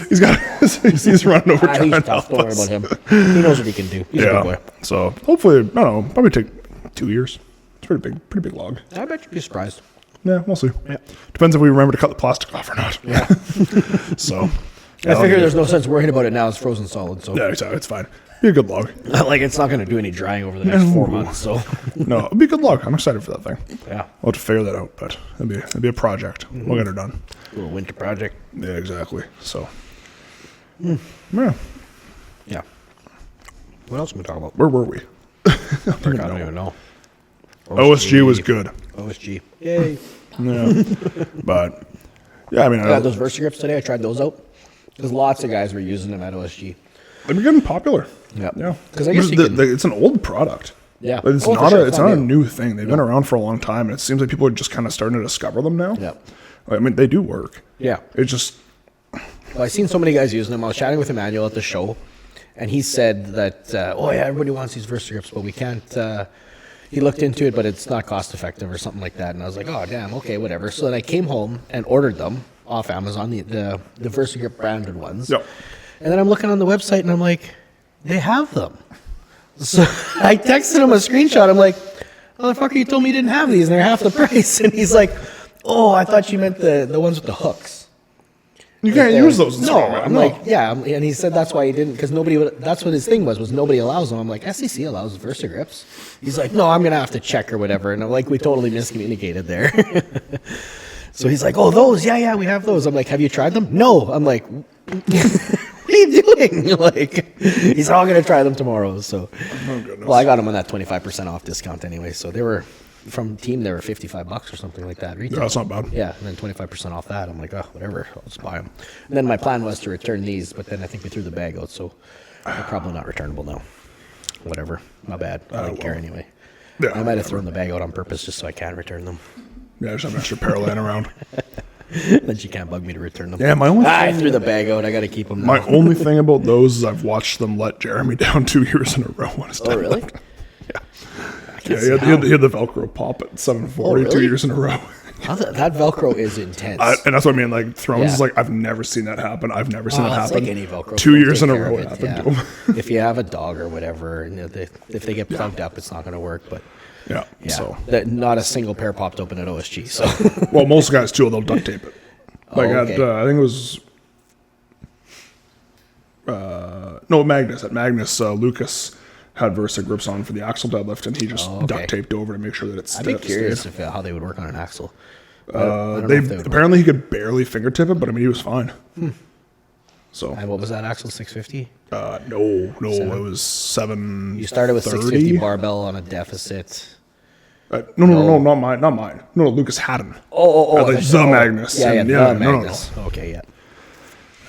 he's running over trying He's to tough. help Don't worry us. about him. He knows what he can do. He's a good boy. So hopefully, I don't know, probably take 2 years. It's pretty big log. I bet you'd be surprised. Yeah, we'll see. Yeah. Depends if we remember to cut the plastic off or not. Yeah. So I figure there's no sense worrying about it now. It's frozen solid, so yeah, it's fine. Be a good log. like it's not going to do any drying over the next 4 months. So No, it'll be a good log. I'm excited for that thing. yeah, We'll have to figure that out, but it'll be a project. We'll get it done. a little winter project. Yeah, exactly. So yeah, Yeah. What else can we talk about? where were we? I don't even know. OSG was good. OSG. Yay. Yeah, but yeah, I mean, I got those Versa grips today. I tried those out. There's lots of guys were using them at OSG. they've been getting popular. Yep. Yeah, 'Cause I guess you can- it's an old product. Yeah. But it's Oh, for not sure. it's not a new thing. They've been around for a long time, and it seems like people are just kind of starting to discover them now. Yeah. I mean, they do work. Yeah. It's just Well, I've seen so many guys using them. I was chatting with Emmanuel at the show, and he said that, everybody wants these Versa grips, but we can't. He looked into it, but it's not cost effective or something like that. And I was like, oh, damn, okay, whatever. So then I came home and ordered them off Amazon, the Versa grip branded ones. Yep. And then I'm looking on the website and I'm like, they have them. So I texted him a screenshot. I'm like, motherfucker, you told me you didn't have these and they're half the price. And he's like, oh, I thought you meant the ones with the hooks. You can't use those in Strongman. I'm like, yeah. And he said that's why he didn't, because nobody would, that's what his thing was nobody allows them. I'm like, SEC allows Versa grips. He's like, no, I'm going to have to check or whatever. And I'm like, we totally miscommunicated there. So he's like, oh, those, yeah, we have those. I'm like, have you tried them? No. I'm like, what are you doing? Like, he's all going to try them tomorrow. So, well, I got them on that 25% off discount anyway. So they were, from Team, they were $55 or something like that. Retail. Yeah, that's not bad. Yeah, and then 25% off that. I'm like, oh, whatever, I'll just buy them. And then my plan was to return these, but then I think we threw the bag out, so they're probably not returnable now. Whatever, my bad. I don't care anyway. Yeah, I might have thrown the bag out on purpose just so I can return them. Yeah, just have an extra pair laying around. Then she can't bug me to return them. Yeah, my only I threw the bag out. I got to keep them now. my only thing about those is I've watched them let Jeremy down 2 years in a row. When it's Oh, really? Yeah, he had the Velcro pop at 740 2 really? years in a row. That Velcro is intense. And that's what I mean. Like Thrones Yeah. is like I've never seen that happen. I've never seen it Well, it's happen. like any Velcro. 2 years Take in a care row of it it, happened to him. If you have a dog or whatever, and if they get plugged up, it's not going to work. But Yeah. yeah, So not a single pair popped open at OSG. So well, most guys too. They'll duct tape it. Like okay. I think it was no Magnus. At Magnus, Lucas had Versa grips on for the axle deadlift, and he just duct taped over to make sure that it's. I'd be curious if how they would work on an axle. I don't know They if would apparently he could barely fingertip it, but I mean he was fine. So And what was that axle? 650. no, it was 7. You started with 650 barbell on a deficit. No, not mine. No, Lucas had him. Oh, the Magnus. Yeah, And the no. Magnus. Okay, yeah.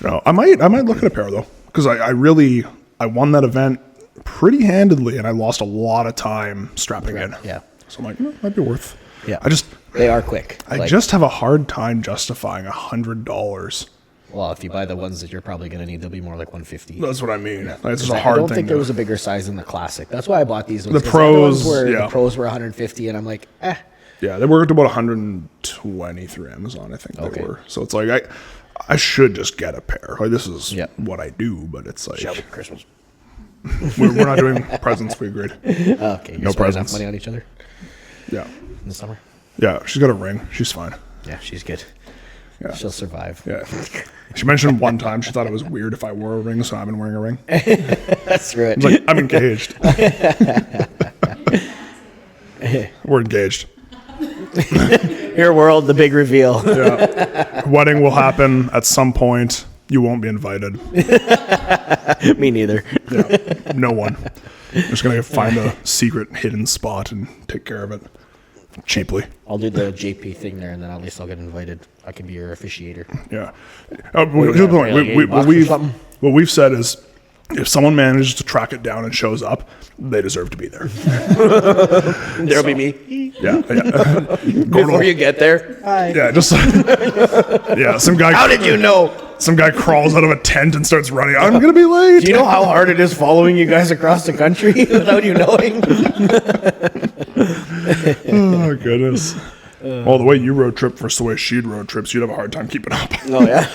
No, I might look at a pair though, because I won that event pretty handedly, and I lost a lot of time strapping in. Yeah. So I'm like, might be worth. Yeah. They are quick. I just have a hard time justifying $100. Well, if you buy the ones that you're probably going to need, they'll be more like 150. That's what I mean. Like, it's just I a hard don't thing. think there was a bigger size in the classic. That's why I bought these ones. The 'cause pros, the pros were 150, and I'm like, Yeah, they worked about 120 through Amazon, I think they were. So it's like I should just get a pair. Like this is what I do, but it's like Shelby, Christmas. we're not doing presents. We agreed. Okay, No presents. money on each other Yeah, in the summer. yeah. She's got a ring. She's fine. Yeah, she's good. Yeah. She'll survive. Yeah. She mentioned one time she thought it was weird if I wore a ring, so I've been wearing a ring. That's right. I was like, I'm engaged. We're engaged. Your world, the big reveal. Yeah. Wedding will happen at some point. You won't be invited. Me neither. Yeah. No one. I'm just going to find a secret hidden spot and take care of it cheaply. I'll do the JP thing there, and then at least I'll get invited. I can be your officiator. Yeah. Here's the point. What we've said is if someone manages to track it down and shows up, they deserve to be there. There'll be me. Yeah. Before you get there. Hi. Yeah, just some guy. How did you know? Some guy crawls out of a tent and starts running. I'm gonna be late. Do you know how hard it is following you guys across the country without you knowing? Oh goodness. Well, the way you road trip versus the way she'd road trips, you'd have a hard time keeping up. Oh yeah.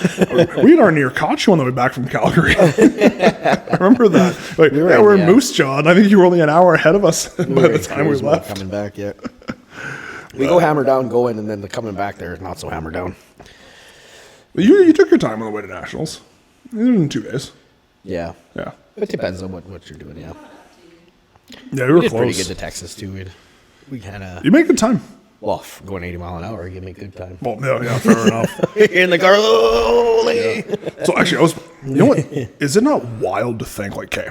We had our near caught you on the way back from Calgary. I remember that. Like, we're in Moose Jaw, and I think you were only an hour ahead of us by the time we left. Coming back, yeah. We go hammer down going, and then the coming back there is not so hammer down. You took your time on the way to Nationals. You did it in 2 days. Yeah. Yeah. It depends on what you're doing, yeah. Yeah, we were did close. pretty good to Texas, too. We kind of... You made good time. Well, going 80 mile an hour, you make good time. Well, yeah, fair enough. In the car, So actually, you know what? Is it not wild to think, like, okay,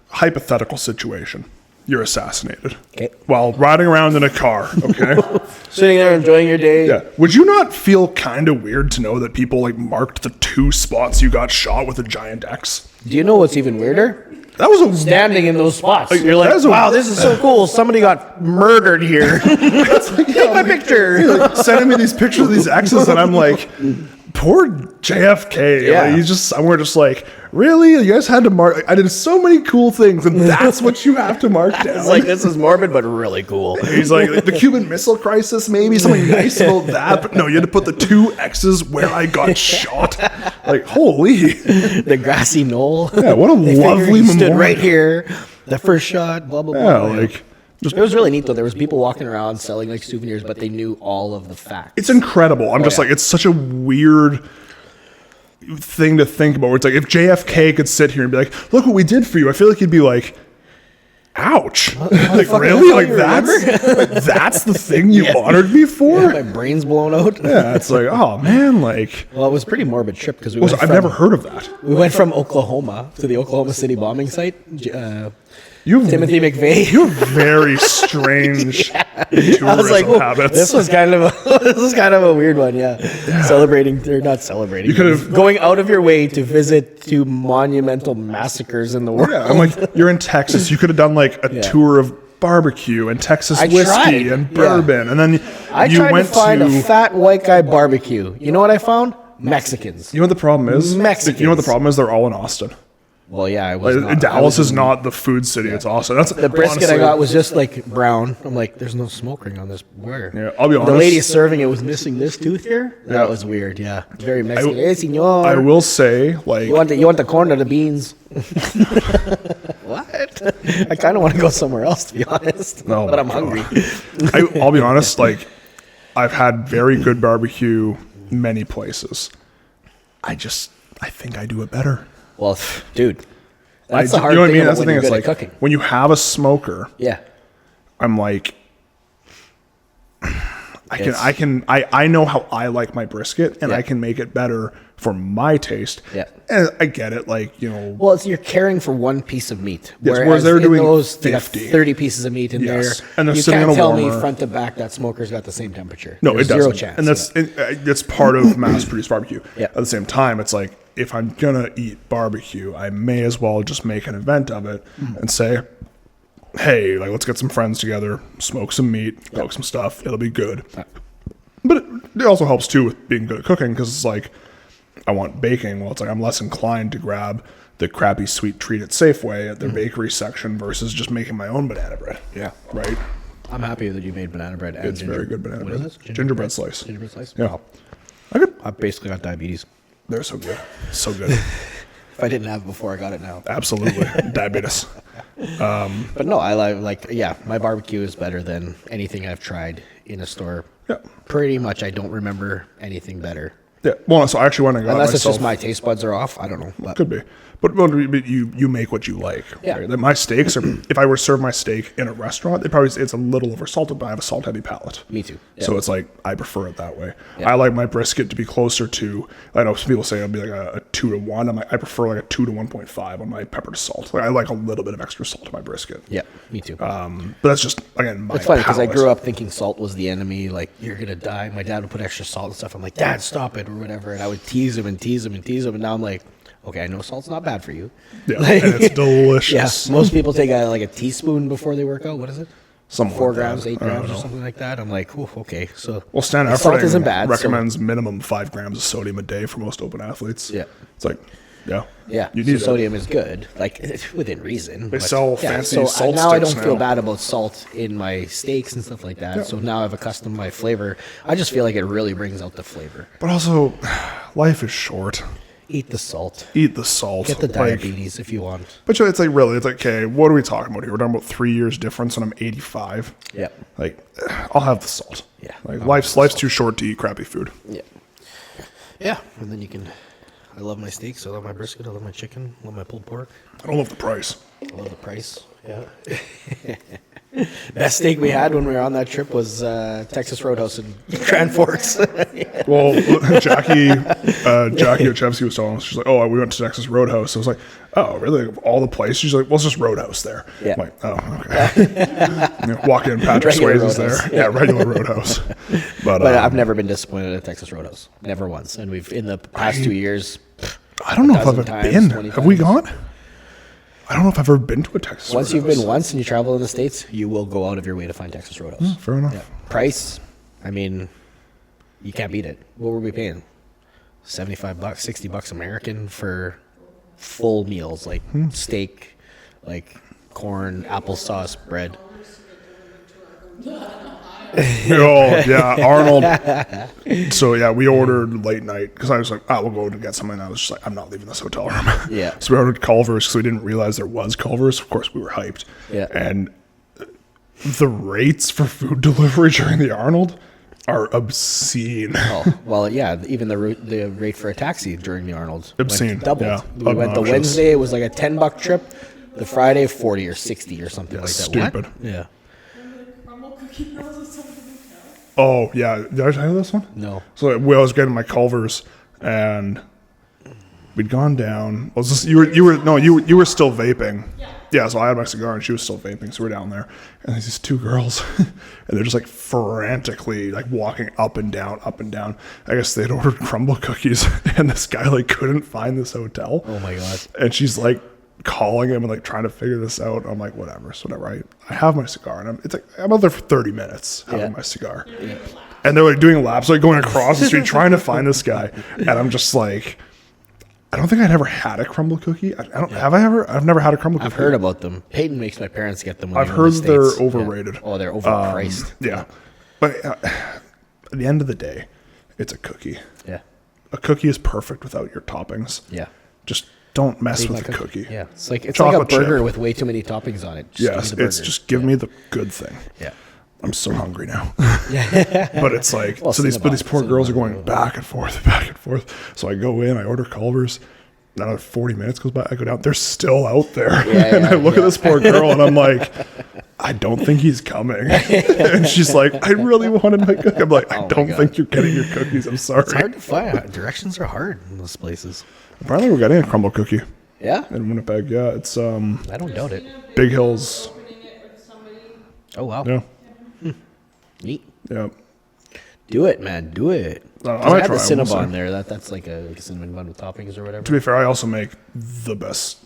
hypothetical situation, you're assassinated. Okay. While riding around in a car, okay? Sitting there enjoying your day. Yeah. Would you not feel kind of weird to know that people, like, marked the 2 spots you got shot with a giant X? Do you know what's even weirder? That was a Standing in those spots. Like, You're like, that is a- wow, this is so cool. Somebody got murdered here. Take my picture. like, sending me these pictures of these X's, and I'm like, poor JFK. Yeah. Like, he's just somewhere just like really? You guys had to mark. I did so many cool things, and that's what you have to mark down. It's like, this is morbid, but really cool. He's like, the Cuban Missile Crisis, maybe something nice about that. But no, you had to put the 2 X's where I got shot. Like, holy. The grassy knoll. Yeah, what a lovely he stood memorial. right here. The first shot, blah, blah, Yeah, blah. like, It was really neat, though. There was people walking around selling, like, souvenirs, but they knew all of the facts. it's incredible. I'm just yeah. like, it's such a weird thing to think about. Where it's like, if JFK could sit here and be like, look what we did for you, I feel like he'd be like, ouch. Like, really? Like, that's the thing you honored me for? My brain's blown out. Yeah, it's like, oh, man, like, Well, it was a pretty morbid trip because I've never heard of that. We went from Oklahoma to the Oklahoma City bombing site. You have Timothy McVeigh. You have very strange tourism I was like, "Whoa, habits. this was kind of a weird one, yeah. Celebrating or not celebrating. You could've- going out of your way to visit 2 monumental massacres in the world. Yeah, I'm like, you're in Texas. You could have done like a tour of barbecue and Texas I whiskey tried, and bourbon, and then I you tried went to find a fat white guy barbecue. You know what I found? Mexicans. You know what the problem is? Mexicans. You know what the problem is? They're all in Austin. Well, yeah, I was. Not, Dallas is not the food city. It's Austin. That's The brisket honestly, I got was just like brown. I'm like, there's no smoke ring on this. Where? Yeah, I'll be honest. The lady serving it was missing this tooth here. That was weird. Yeah, very Mexican. Hey, senor. I will say, like, You want the corn or the beans? What? I kind of want to go somewhere else, to be honest. Oh but my I'm God. hungry. I'll be honest, like, I've had very good barbecue many places. I think I do it better. Well, dude, that's the You hard know what I thing mean? about That's the when thing. you're It's good like at cooking. when you have a smoker, Yeah. I'm like, I know how I like my brisket, and Yeah. I can make it better for my taste. Yeah. And I get it, like, you know, Well, you're caring for one piece of meat. Yes, whereas they're in doing those, they got 50. 30 pieces of meat in Yes, there. and they're you sitting can't in a tell me warmer. front to back that smoker's got the same temperature. no, There's it doesn't. Zero chance. And that's part of mass-produced barbecue. Yeah. At the same time, it's like, if I'm gonna eat barbecue, I may as well just make an event of it and say, hey, like, let's get some friends together, smoke some meat, cook some stuff. It'll be good. But it also helps too with being good at cooking, because it's like, I want baking. Well, it's like I'm less inclined to grab the crappy sweet treat at Safeway at their bakery section versus just making my own banana bread. Yeah. Right? I'm happy that you made banana bread. And It's very good banana what bread. is this? Gingerbread slice. Gingerbread slice? Yeah. Wow. I basically got diabetes. They're so good. So good. If I didn't have it before, I got it now. Absolutely. Diabetes. But no, I like, yeah, my barbecue is better than anything I've tried in a store. Yeah. Pretty much, I don't remember anything better. Yeah. Well, so I actually went and got Unless it's myself. just my taste buds are off. I don't know. But Could be. But you make what you like. Yeah. Right? Like, my steaks are, if I were to serve my steak in a restaurant, it's a little over salted, but I have a salt heavy palate. Me too. Yeah. So it's like, I prefer it that way. Yeah. I like my brisket to be closer to, I know some people say it'll be like a 2 to 1. I'm like, I prefer like a 2 to 1.5 on my pepper to salt. Like, I like a little bit of extra salt in my brisket. Yeah, me too. But that's just, again, my It's funny because I palate. grew up thinking salt was the enemy. Like, you're going to die. My dad would put extra salt and stuff. I'm like, Dad, stop it or whatever. And I would tease him and tease him and tease him. And now I'm like, okay, I know salt's not bad for you. Yeah, Like- and it's delicious. Yeah, most people take like a teaspoon before they work out. What is it? Something 4 like that. grams, 8 I don't grams, or know. something like that. I'm like, ooh, okay. So Well, Stan salt Efferding isn't bad. so- recommends minimum 5 grams of sodium a day for most open athletes. Yeah. It's like, yeah. Yeah, You so need sodium is good, like within reason. They but- sell fancy so salt now I sticks don't feel now. bad about salt in my steaks and stuff like that. So now I've accustomed my flavor. I just feel like it really brings out the flavor. But also, life is short. Eat the salt. Eat the salt. Get the Like, diabetes if you want. but you know, it's like, really, it's like, okay, what are we talking about here? We're talking about 3 years difference and I'm 85. Yeah. Like, I'll have the salt. Yeah, Like, I'll life's too short to eat crappy food. Yeah. Yeah, and then you can. I love my steaks. I love my brisket. I love my chicken. I love my pulled pork. I don't love the price. I love the price. Yeah. Best steak we had when we were on that trip was Texas Roadhouse in Grand Forks. Well, Jackie Ochevsky was telling us, she's like, oh, we went to Texas Roadhouse. I was like, oh, really? Of all the places? She's like, well, it's just Roadhouse there. Yeah. I'm like, oh, okay. You know, walk in, Patrick Regular Swayze is there. Roadhouse. Yeah, regular Roadhouse. But, But I've never been disappointed at Texas Roadhouse. Never once. And we've, in the past 2 years, I don't know if I've dozen ever times, been. 20 Have we times. gone? I don't know if I've ever been to a Texas once you've Roadhouse. been once and you travel in the States, you will go out of your way to find Texas Roadhouse. Fair enough. Yeah. Price, I mean, you can't beat it. What were we paying? $75, $60 American for full meals, like steak, like corn, applesauce, bread. Oh yeah, Arnold. So yeah, we ordered late night because I was like, we'll go to get something. And I was just like, I'm not leaving this hotel room. Yeah. So we ordered Culver's because we didn't realize there was Culver's. Of course, we were hyped. Yeah. And the rates for food delivery during the Arnold are obscene. Oh well, yeah. Even the rate for a taxi during the Arnold Obscene, doubled. yeah. We went the Obnoxious. Wednesday. It was like a $10 trip. The Friday, 40 or 60 or something like that. Stupid. What? Yeah. Crumble cookie girls outside the hotel. Oh yeah, did I tell you this one? No. So I was getting my Culver's, and we'd gone down. Was this, you were still vaping. Yeah. So I had my cigar, and she was still vaping. So we're down there, and there's these two girls, and they're just like frantically like walking up and down, up and down. I guess they'd ordered crumble cookies, and this guy like couldn't find this hotel. Oh my god. And she's like calling him and like trying to figure this out. I'm like, whatever. So whatever. I have my cigar, and I'm out there for 30 minutes having my cigar. Yeah. And they're like doing laps, like going across the street trying to find this guy. And I'm just like, I don't think I'd ever had a crumble cookie. I've never had a crumble cookie. I've heard about them. Peyton makes my parents get them. When I've they go to heard the they're States. overrated. Yeah. Oh, they're overpriced. Yeah. But at the end of the day, it's a cookie. Yeah. A cookie is perfect without your toppings. Yeah. Just don't mess Eat with my the cookie. Yeah. It's like a Chocolate burger chip. with way too many toppings on it. Just Yes, give me the it's burger. just give me the good thing. Yeah. I'm so hungry now. But it's like, Well, so these Cinnabon, poor girls are going Cinnabon. back and forth, back and forth. So I go in, I order Culver's. Another 40 minutes goes by. I go down. They're still out there. And I look at this poor girl, and I'm like, I don't think he's coming. And she's like, I really wanted my cookie. I'm like, I Oh my don't God. think you're getting your cookies. I'm sorry. It's hard to find. Directions are hard in those places. Apparently, we're getting a crumble cookie Yeah. in Winnipeg. Yeah, it's I don't doubt it. Big Hills. Opening it with somebody. Oh wow. Yeah, Neat. yeah. Do it, man. Do it. I I might had try the it, we'll Cinnabon see. there. That's like a cinnamon bun with toppings or whatever. To be fair, I also make the best.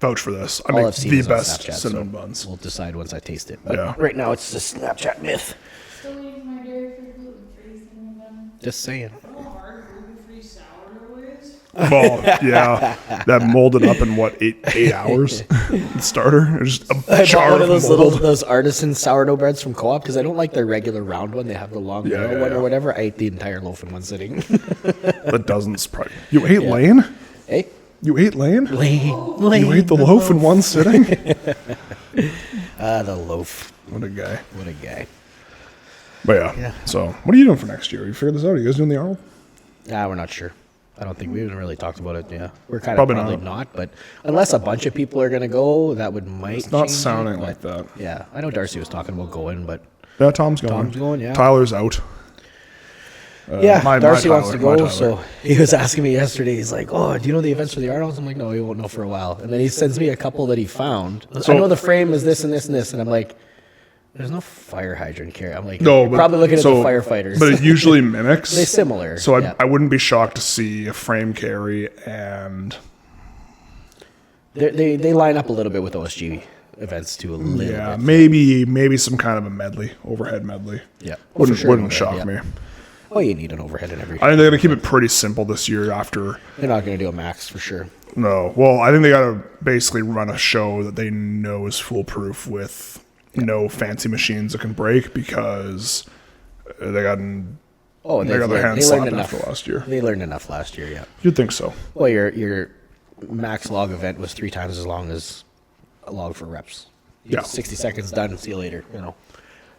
Vouch for this. I All make I've seen the is on best Snapchat, cinnamon so buns. We'll decide once I taste it. But Yeah. right now it's just Snapchat myth. Still eating my dairy-free, gluten-free cinnamon bun. Just saying. How hard gluten-free sourdough is. Well, yeah, that molded up in what, eight hours? The starter, it's just a I jar bought one of those mold. those artisan sourdough breads from Co-op because I don't like their regular round one. They have the long Yeah, narrow yeah, one yeah. or whatever. I ate the entire loaf in one sitting. That doesn't surprise you. Ate Lane? Hey, You ate Lane? Lane. You ate the loaf in one sitting? The loaf. What a guy. What a guy. But yeah. Yeah. So, what are you doing for next year? You figured this out? Are you guys doing the Arnold? We're not sure. I don't think we haven't really talked about it. Yeah, we're kind of Probably probably not. not. But unless a bunch of people are gonna go, that might. It's not change it, sounding but like that. Yeah, I know Darcy was talking about going, but Yeah, Tom's going. Tom's going, yeah. Tyler's out. yeah, my Darcy wants Tyler, to my go. Tyler. So he was asking me yesterday. He's like, "Oh, do you know the events for the Arnolds?" I'm like, "No, he won't know for a while." And then he sends me a couple that he found. So- I know the frame is this and this and this, and I'm like, "There's no fire hydrant here." I'm like, No, "You're but probably looking so- at the firefighters." But it usually mimics. They're similar. So yeah. I wouldn't be shocked to see a frame carry and They line up a little bit with OSG events too, a little yeah, bit. maybe some kind of a medley, overhead medley. Yeah, Wouldn't For sure, wouldn't overhead, shock yeah. me. Oh, you need an overhead in every. I think they're gonna keep it pretty simple this year. After They're not going to do a max for sure. no, well, I think they gotta basically run a show that they know is foolproof with no fancy machines that can break because they got Oh, they got their hands learned slapped enough after last year. They learned enough last year. Yeah. You'd think so. Well, your max log event was 3 times as long as a log for reps. Yeah. 60 seconds done. See you later. You know,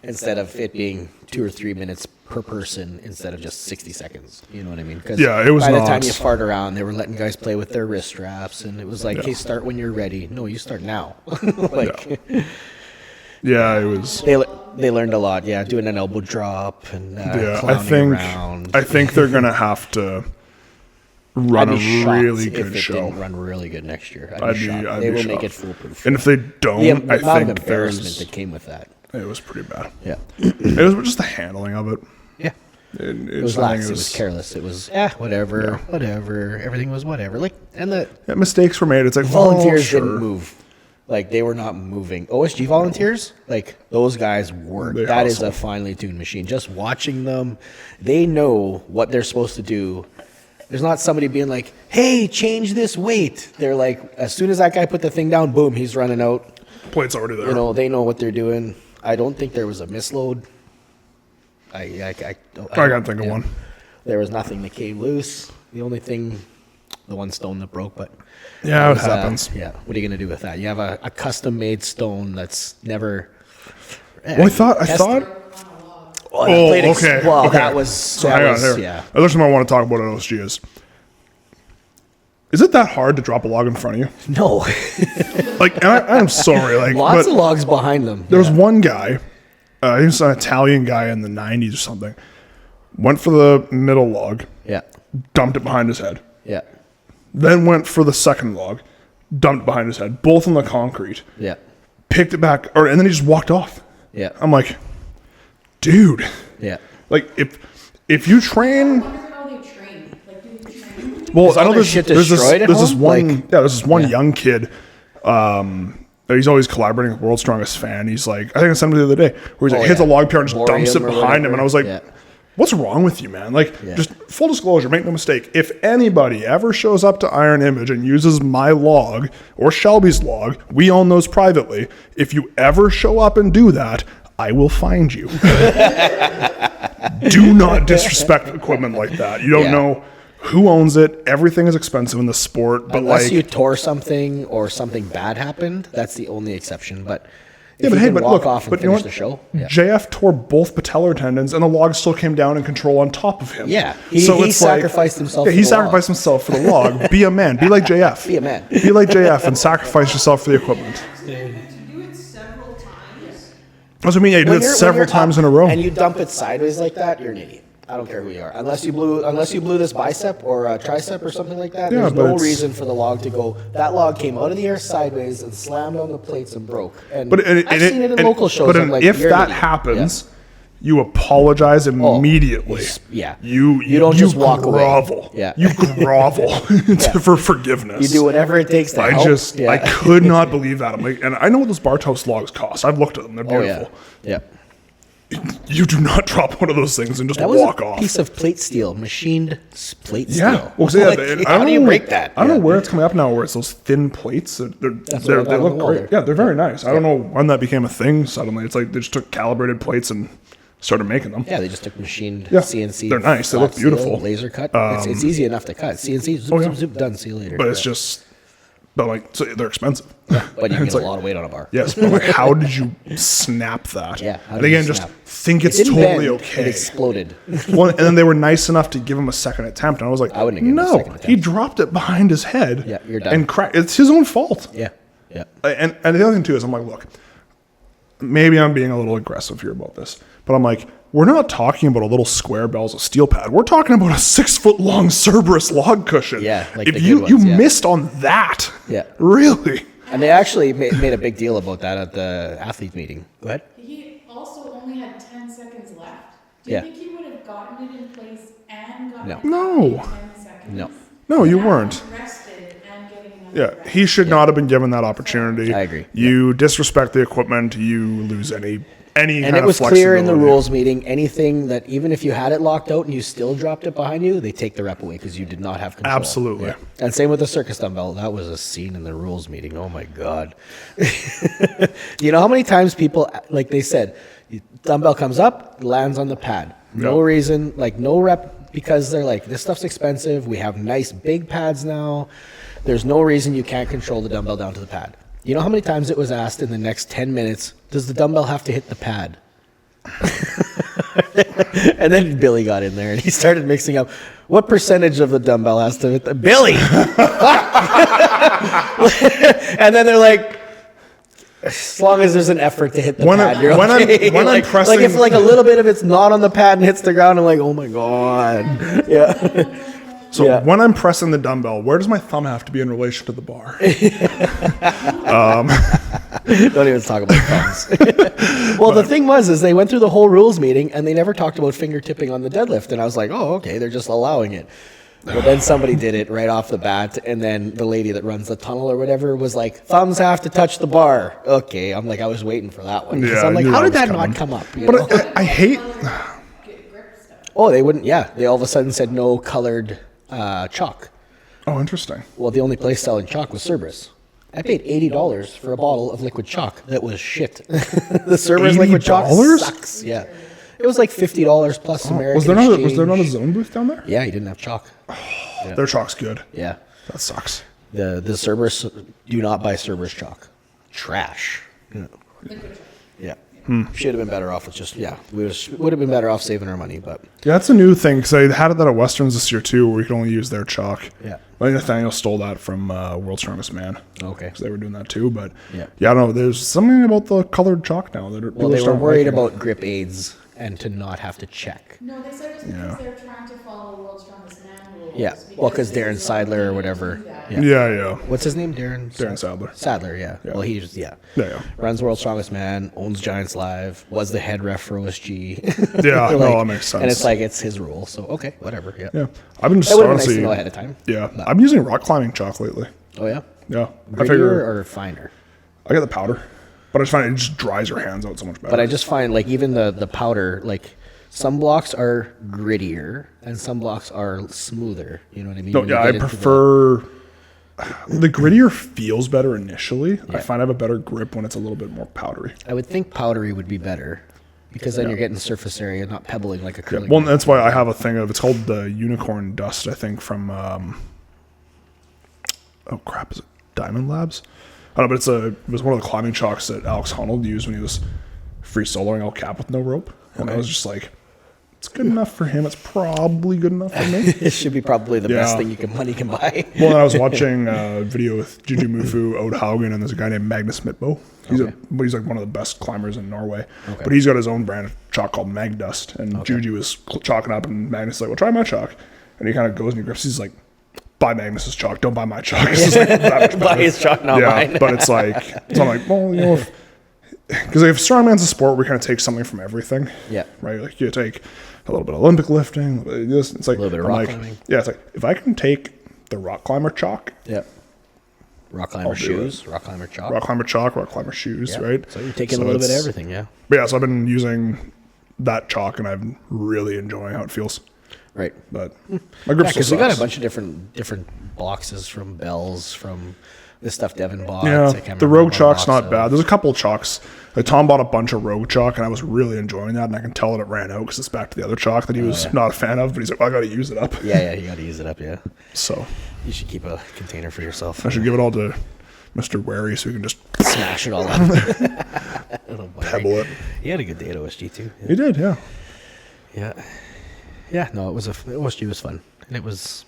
instead of it being 2 or 3 minutes per person instead of just 60 seconds. You know what I mean? 'Cause Yeah, it was by the not- time you fart around, they were letting guys play with their wrist straps, and it was like, "Hey, start when you're ready." No, you start now. like Yeah, it was. they learned a lot. Yeah, doing an elbow drop and Yeah, clowning around. I think they're gonna have to run I'd a be shocked really if good it show. didn't run really good next year. I'd be be- shocked. I'd They be will make shocked. it foolproof. And if they don't, The I amount of think embarrassment there's that came with that. it was pretty bad. Yeah, It was just the handling of it. yeah. It It was I think lax. It was careless. It was whatever, whatever. Everything was whatever. Like, and the yeah, mistakes were made. It's like volunteers oh, sure. didn't move. Like, they were not moving. OSG volunteers, like, those guys work. They That is hustle. a finely tuned machine. Just watching them, they know what they're supposed to do. There's not somebody being like, hey, change this weight. They're like, as soon as that guy put the thing down, boom, he's running out. Plate's already there. You know, they know what they're doing. I don't think there was a misload. I can't think of one. There was nothing that came loose. The only thing, the one stone that broke, but Yeah, it it happens. Yeah, what are you gonna do with that? You have a custom-made stone that's never. Well, I thought. Oh, that plate okay. Well, okay. that was. So that hang was, on here. yeah. Another thing I want to talk about at OSG is it that hard to drop a log in front of you? No. Like, and I'm sorry. Like, Lots but of logs behind them. there was one guy. He was an Italian guy in the '90s or something. Went for the middle log, Yeah. dumped it behind his head. Yeah. Then went for the second log, dumped it behind his head, both on the concrete. Yeah. Picked it back, and then he just walked off. Yeah. I'm like, dude, Yeah. like if you train. I wonder how they train. Like, do they train? Well, I know all their shit there's destroyed at this home? one, Like- there's this one Yeah. young kid. He's always collaborating with World's Strongest Fan. He's like, I think I sent him the other day, where he's like, hits a log pier and just dumps it Borium or behind him, whatever. and I was like, Yeah. what's wrong with you, man? Like, Yeah. just full disclosure, make no mistake. If anybody ever shows up to Iron Image and uses my log or Shelby's log, we own those privately. If you ever show up and do that, I will find you. Do not disrespect equipment like that. You don't Yeah. know who owns it. Everything is expensive in the sport, but Unless like, you tore something or something bad happened, that's the only exception. But if yeah, but you hey, can but walk look, off and but you know finish what? the show, yeah. JF tore both patellar tendons, and the log still came down in control on top of him. Yeah. He it's like- sacrificed himself Yeah, for he the log. sacrificed himself for the log. Be a man. Be like JF. Be a man. Be like JF and sacrifice yourself for the equipment. To do it several times. That's what I mean. Yeah, you do When it you're- when several you're times up in a row. and you dump it sideways like that, you're an idiot. I don't care who you are. Unless you blew this bicep or tricep or something like that, Yeah, there's but no it's- reason for the log to go. That log came out of the air sideways and slammed on the plates and broke. And But I've seen it in local shows. But I'm like, if you're an that idiot. happens, you apologize immediately. Yeah. You don't just walk away. grovel. Yeah. You grovel for forgiveness. You do whatever it takes to I help. just Yeah. I could not believe that. I'm like, and I know what those Bartos logs cost. I've looked at them. They're Oh beautiful. yeah. Yeah. You do not drop one of those things and just That was walk a off. piece of plate steel, machined plate Yeah. steel. Well, yeah, Like, I how don't do you know- break that? I don't Yeah. know where it's coming up now, where it's those thin plates. what I They got look on the wall great. there. Yeah, they're very nice. I don't know when that became a thing suddenly. It's like they just took calibrated plates and started making them. Yeah, they just took machined Yeah. CNC. They're nice. They flat look beautiful. steel, laser cut. It's easy enough to cut. CNC, zoop, Oh, yeah. zoop, zoop, done. See you later. But it's Yeah. just, but like, so they're expensive. But you can It's get like- a lot of weight on a bar. Yes, but like, how did you snap that? Yeah, how And did you again, just snap? think it's It didn't totally bend, okay. It exploded. Well, and then they were nice enough to give him a second attempt, and I was like, I wouldn't have given him a no, second attempt. he dropped it behind his head. Yeah, you're done. And it's his own fault. Yeah. Yeah. And the other thing too is I'm like, look, maybe I'm being a little aggressive here about this, but I'm like, we're not talking about a little square bells of steel pad. We're talking about a 6-foot-long Cerberus log cushion. Yeah, like if the you good ones, yeah. missed on that, Yeah. really. And they actually made a big deal about that at the athlete meeting. Go ahead. He also only had 10 seconds left. Do you Yeah. think he would have gotten it in place and gotten No. it No. in 10 seconds? No. No, you Now weren't. he's rested and getting another Yeah, rest. he should not have been given that opportunity. I agree. You disrespect the equipment, you lose any And kind it of was clear in the flexibility. rules meeting, anything that even if you had it locked out and you still dropped it behind you, they take the rep away because you did not have control. Absolutely. Yeah. And same with the circus dumbbell. That was a scene in the rules meeting. Oh my God. You know how many times people, like they said, dumbbell comes up, lands on the pad. No Yep. reason, like no rep, because they're like, this stuff's expensive. We have nice big pads now. There's no reason you can't control the dumbbell down to the pad. You know how many times it was asked in the next 10 minutes, does the dumbbell have to hit the pad? And then Billy got in there and he started mixing up what percentage of the dumbbell has to hit the Billy. And then they're like, as long as there's an effort to hit the When pad, I- you're when I'm- okay. when I'm like, pressing- like if like a little bit of it's not on the pad and hits the ground, I'm like, oh my God. Yeah. So Yeah. when I'm pressing the dumbbell, where does my thumb have to be in relation to the bar? Don't even talk about thumbs. Well, the thing was, is they went through the whole rules meeting and they never talked about finger tipping on the deadlift. And I was like, oh, okay, they're just allowing it. But then somebody did it right off the bat. And then the lady that runs the tunnel or whatever was like, thumbs have to touch the bar. Okay. I'm like, I was waiting for that one. 'Cause Yeah, I'm I like, knew how that did was that coming. not come up? You know? But I hate, Get grip stuff. Oh, they wouldn't. Yeah. They all of a sudden said no colored chalk. Oh, interesting. Well, the only place selling chalk was Cerberus. I paid $80 for a bottle of liquid chalk that was shit. The Cerberus liquid chalk $80? sucks. Yeah, it was like $50 plus American Was there not a exchange. zone booth down there? Yeah, you didn't have chalk. Their chalk's good. Yeah, That sucks. the Cerberus, do not buy Cerberus chalk. Trash. Yeah. Should have been better off with just, we would have been better off saving our money, but. Yeah, that's a new thing because I had that at Westerns this year too, where you can only use their chalk. Yeah. I think Nathaniel stole that from World's Strongest Man. Okay. Because they were doing that too, but Yeah. I don't know. There's something about the colored chalk now that Well, they were worried about grip aids and to not have to check. No, they said it's because they're trying to follow World's Strongest Man rules. Yeah. Well, because Darren Seidler or whatever. Yeah. Yeah. What's his name? Darren Sadler. Sadler, yeah. Well, he just, Yeah. runs World's Strongest Man, owns Giants Live, was the head ref for OSG. Yeah, Like, no, that makes sense. And it's like, it's his rule. So, okay, whatever. Yeah. Yeah. I've been just That would have been nice honestly. to know ahead of time. Yeah. I've been using rock climbing chalk lately. Oh, yeah? Yeah. I Grittier figure or finer? I get the powder, but I just find it just dries your hands out so much better. But I just find, like, even the powder, like, some blocks are grittier and some blocks are smoother. You know what I mean? No, When you yeah, get I into prefer the grittier feels better initially. Yeah. I find I have a better grip when it's a little bit more powdery. I would think powdery would be better because then you're getting surface area, not pebbling like a curling. Well, that's why I have a thing of it's called the Unicorn Dust. I think from oh crap, is it Diamond Labs? I don't know, but it was one of the climbing chalks that Alex Honnold used when he was free soloing El Cap with no rope, and I was just like, it's good enough for him. It's probably good enough for me. It should be probably the best Yeah. thing money can buy. Well, then I was watching a video with Juju Mufu, Ode Haugen, and there's a guy named Magnus Mitbo. He's he's like one of the best climbers in Norway. Okay. But he's got his own brand of chalk called Magdust. And Juju is chalking up, and Magnus is like, well, try my chalk. And he kind of goes and he grips. He's like, buy Magnus's chalk. Don't buy my chalk. It's just like that much Buy better. his chalk, not mine. But it's like, so I'm like, well, you know, because if strongman's a sport, we kind of take something from everything. Yeah. Right? Like you take a little bit of Olympic lifting, a little bit of this. It's like, A little bit of I'm rock like, climbing. yeah, it's like, if I can take the rock climber chalk, Yep. Rock climber I'll do shoes, rock climber chalk. rock climber chalk, rock climber shoes, Yeah. right? So you're taking a little bit of everything, yeah. But yeah, so I've been using that chalk, and I'm really enjoying how it feels. Right. But my grip Because still we got a sucks. bunch of different boxes from Bell's, from this stuff Devin bought. Yeah, I can't the remember Rogue what chalk's box not of- bad. There's a couple chalks. Like Tom bought a bunch of Rogue chalk, and I was really enjoying that. And I can tell that it ran out because it's back to the other chalk that he was not a fan of. But he's like, well, I got to use it up. Yeah, you got to use it up, yeah. So You should keep a container for yourself. I should give it all to Mr. Wary so he can just Smash it all up. Little buddy. pebble it. He had a good day at OSG, too. He did, yeah. Yeah. Yeah, no, OSG was fun. And it was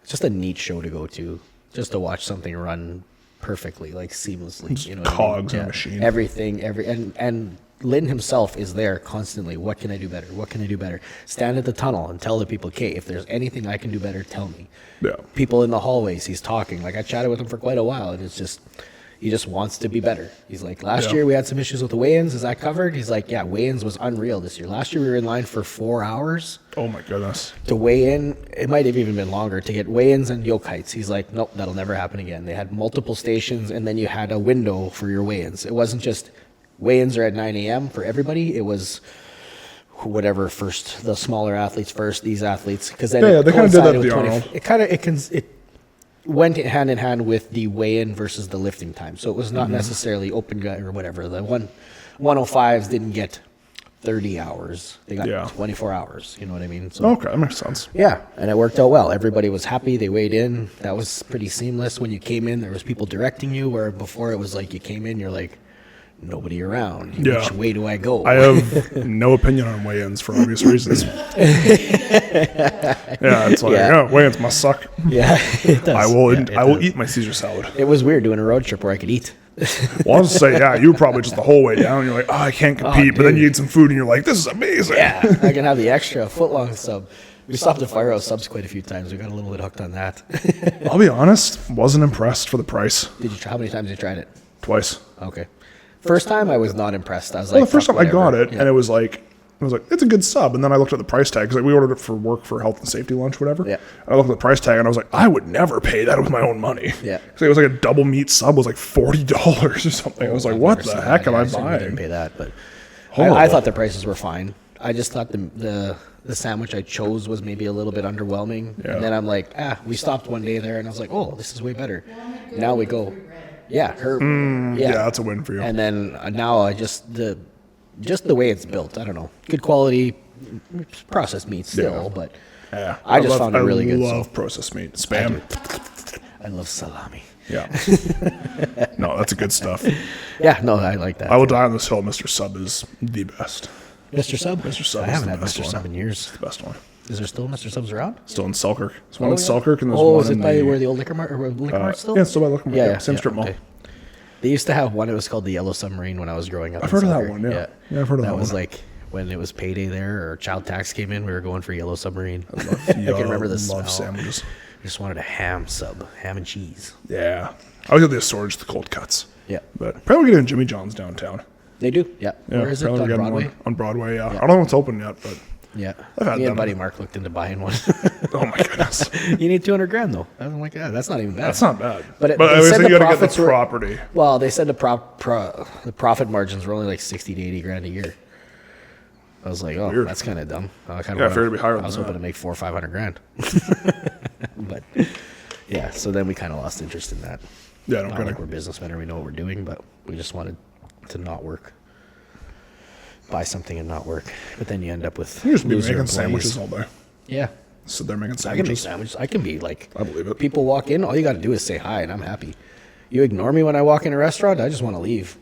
just a neat show to go to, just to watch something run perfectly, like seamlessly. You know what I mean? cogs in a machine. Everything, and Lynn himself is there constantly. What can I do better? What can I do better? Stand at the tunnel and tell the people, okay, if there's anything I can do better, tell me. Yeah. People in the hallways, he's talking. Like I chatted with him for quite a while, and it's just he just wants to be better. He's like, last year we had some issues with the weigh-ins. Is that covered? He's like, yeah, weigh-ins was unreal this year. Last year we were in line for 4 hours Oh my goodness. to weigh in. It might have even been longer to get weigh-ins and yoke heights. He's like, nope, that'll never happen again. They had multiple stations, and then you had a window for your weigh-ins. It wasn't just weigh-ins are at 9 a.m. for everybody. It was whatever first, the smaller athletes first, these athletes, because then Yeah, it they kinda did that coincided at with the 20 Arnold. it went hand in hand with the weigh-in versus the lifting time. So it was not necessarily open gut or whatever. The 105s didn't get 30 hours. They got Yeah. 24 hours. You know what I mean? So Okay, that makes sense. yeah, and it worked out well. Everybody was happy. They weighed in. That was pretty seamless. When you came in, there was people directing you, where before it was like you came in, you're like, nobody around. Yeah. Which way do I go? I have no opinion on weigh-ins for obvious reasons. Yeah, it's like, Yeah. weigh-ins must suck. yeah, it does. I will Yeah, it I will does. eat my Caesar salad. It was weird doing a road trip where I could eat. Well, I was just say, yeah, you were probably just the whole way down. You're like, oh, I can't compete. But then dude. you eat some food and you're like, this is amazing. Yeah, I can have the extra foot-long sub. We stopped at Fire House subs quite a few times. We got a little bit hooked on that. I'll be honest, wasn't impressed for the price. Did you? How many times did you tried it? Twice. Okay. First time I was not impressed. I was Well, like, the first fuck, time I got whatever. it, Yeah. and it was like, it's a good sub. And then I looked at the price tag, because like, we ordered it for work for health and safety lunch, whatever. Yeah. And I looked at the price tag, and I was like, I would never pay that with my own money. Yeah. So it was like a double meat sub was like $40 or something. I was like, I've what never the seen heck that. am Yeah, I certainly didn't buying? pay that, but Horrible. I thought the prices were fine. I just thought the the sandwich I chose was maybe a little bit underwhelming. Yeah. And then I'm like, we stopped one day there, and I was like, oh, this is way better. Now we go. Yeah, Yeah, that's a win for you. And then now I just the way it's built. I don't know, good quality processed meat still, Yeah. but Yeah, I just found it really good. I love processed meat. Spam. I love salami. Yeah. No, that's good stuff. Yeah, no, I like that. I will die on this hill. Mr. Sub is the best. Mr. Sub. Mr. Sub I is haven't the had best Mr. one. Sub in years. The best one. Is there still Mr. Subs around? Still in Selkirk. There's one in yeah? Selkirk and there's one is it in by the, where the old liquor mart still? Yeah, it's still by Liquor Mart. Yeah, Same strip mall. okay. They used to have one. It was called the Yellow Submarine when I was growing up. I've in heard of that Selkirk. one, yeah. Yeah, I've heard of that That was one. like when it was payday there or child tax came in. We were going for Yellow Submarine. I can remember the smell. Love sandwiches. I just wanted a ham sub, ham and cheese. Yeah. I always get the assorted, the cold cuts. Yeah, But probably get in Jimmy John's downtown. they do. Yeah. Yeah, Where is it? probably On getting Broadway. one on Broadway, yeah. I don't know if it's open yet, but Yeah. I've had Me and them. buddy Mark looked into buying one. oh my goodness. You need $200,000 though. I'm like, that's not even bad. That's not bad. But But they I was said saying you the got to get profits the were- property. Well, they said the profit margins were only like 60 to 80 grand a year. I was like, oh, Weird. that's kind of dumb. I kind Yeah, I figured it'd be higher I was than hoping that. to make 400 or 500 grand. But yeah, so then we kind of lost interest in that. Yeah, no Not kidding. like we're businessmen or we know what we're doing, but we just wanted to not work. Buy something and not work. But then you end up with You just be loser making employees. sandwiches all day. Yeah. Sit there making I can make sandwiches. sandwiches. I can be like, I believe it. people walk in, all you got to do is say hi, and I'm happy. You ignore me when I walk in a restaurant, I just want to leave.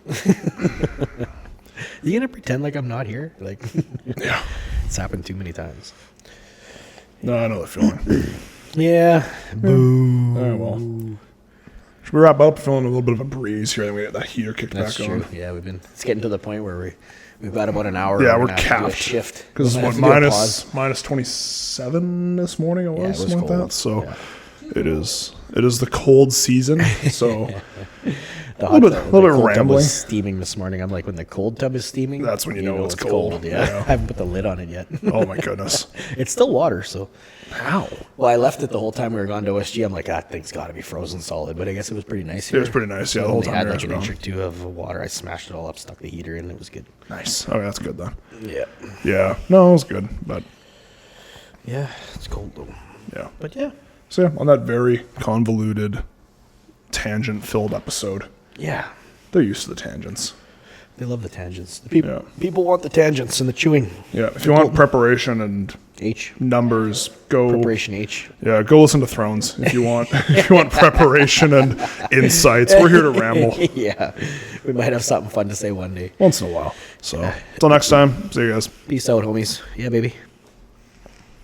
You gonna pretend like I'm not here? Like, Yeah. it's happened too many times. No, I know the feeling. Yeah. Boo. Oh, well. Should we wrap up feeling a little bit of a breeze here? Then we get that heater kicked That's back true. on. Yeah, it's getting to the point where we've got about an hour. Yeah, We're we're gonna have to do a capped. shift. Because We're it's gonna what, have to do a pause. minus 27 this morning it was, Yeah, it was something like cold. that. So Yeah. it is the cold season. So The little hot bit tub rambling. was steaming this morning. I'm like, when the cold tub is steaming, That's when you know it's cold. Yeah. Yeah. I haven't put the lid on it yet. oh my goodness. It's still water, so. How? Well, I left it the whole time we were gone to OSG. I'm like, thing's got to be frozen solid. But I guess it was pretty nice here. It was pretty nice. Yeah, So the whole only time had we like were an gone. inch or two of water. I smashed it all up, stuck the heater in. It was good. Nice. Oh, that's good then. Yeah. Yeah. No, it was good. But Yeah, it's cold though. yeah. But yeah. So yeah, on that very convoluted, tangent-filled episode, Yeah. they're used to the tangents. They love the tangents. Yeah. People want the tangents and the chewing. Yeah. If you want preparation and H. numbers, go. Preparation H. Yeah, go listen to Thrones if you want. if you want preparation and insights, we're here to ramble Yeah. We might have something fun to say one day. once in a while. So, until next time, see you guys. Peace out, homies. Yeah, baby.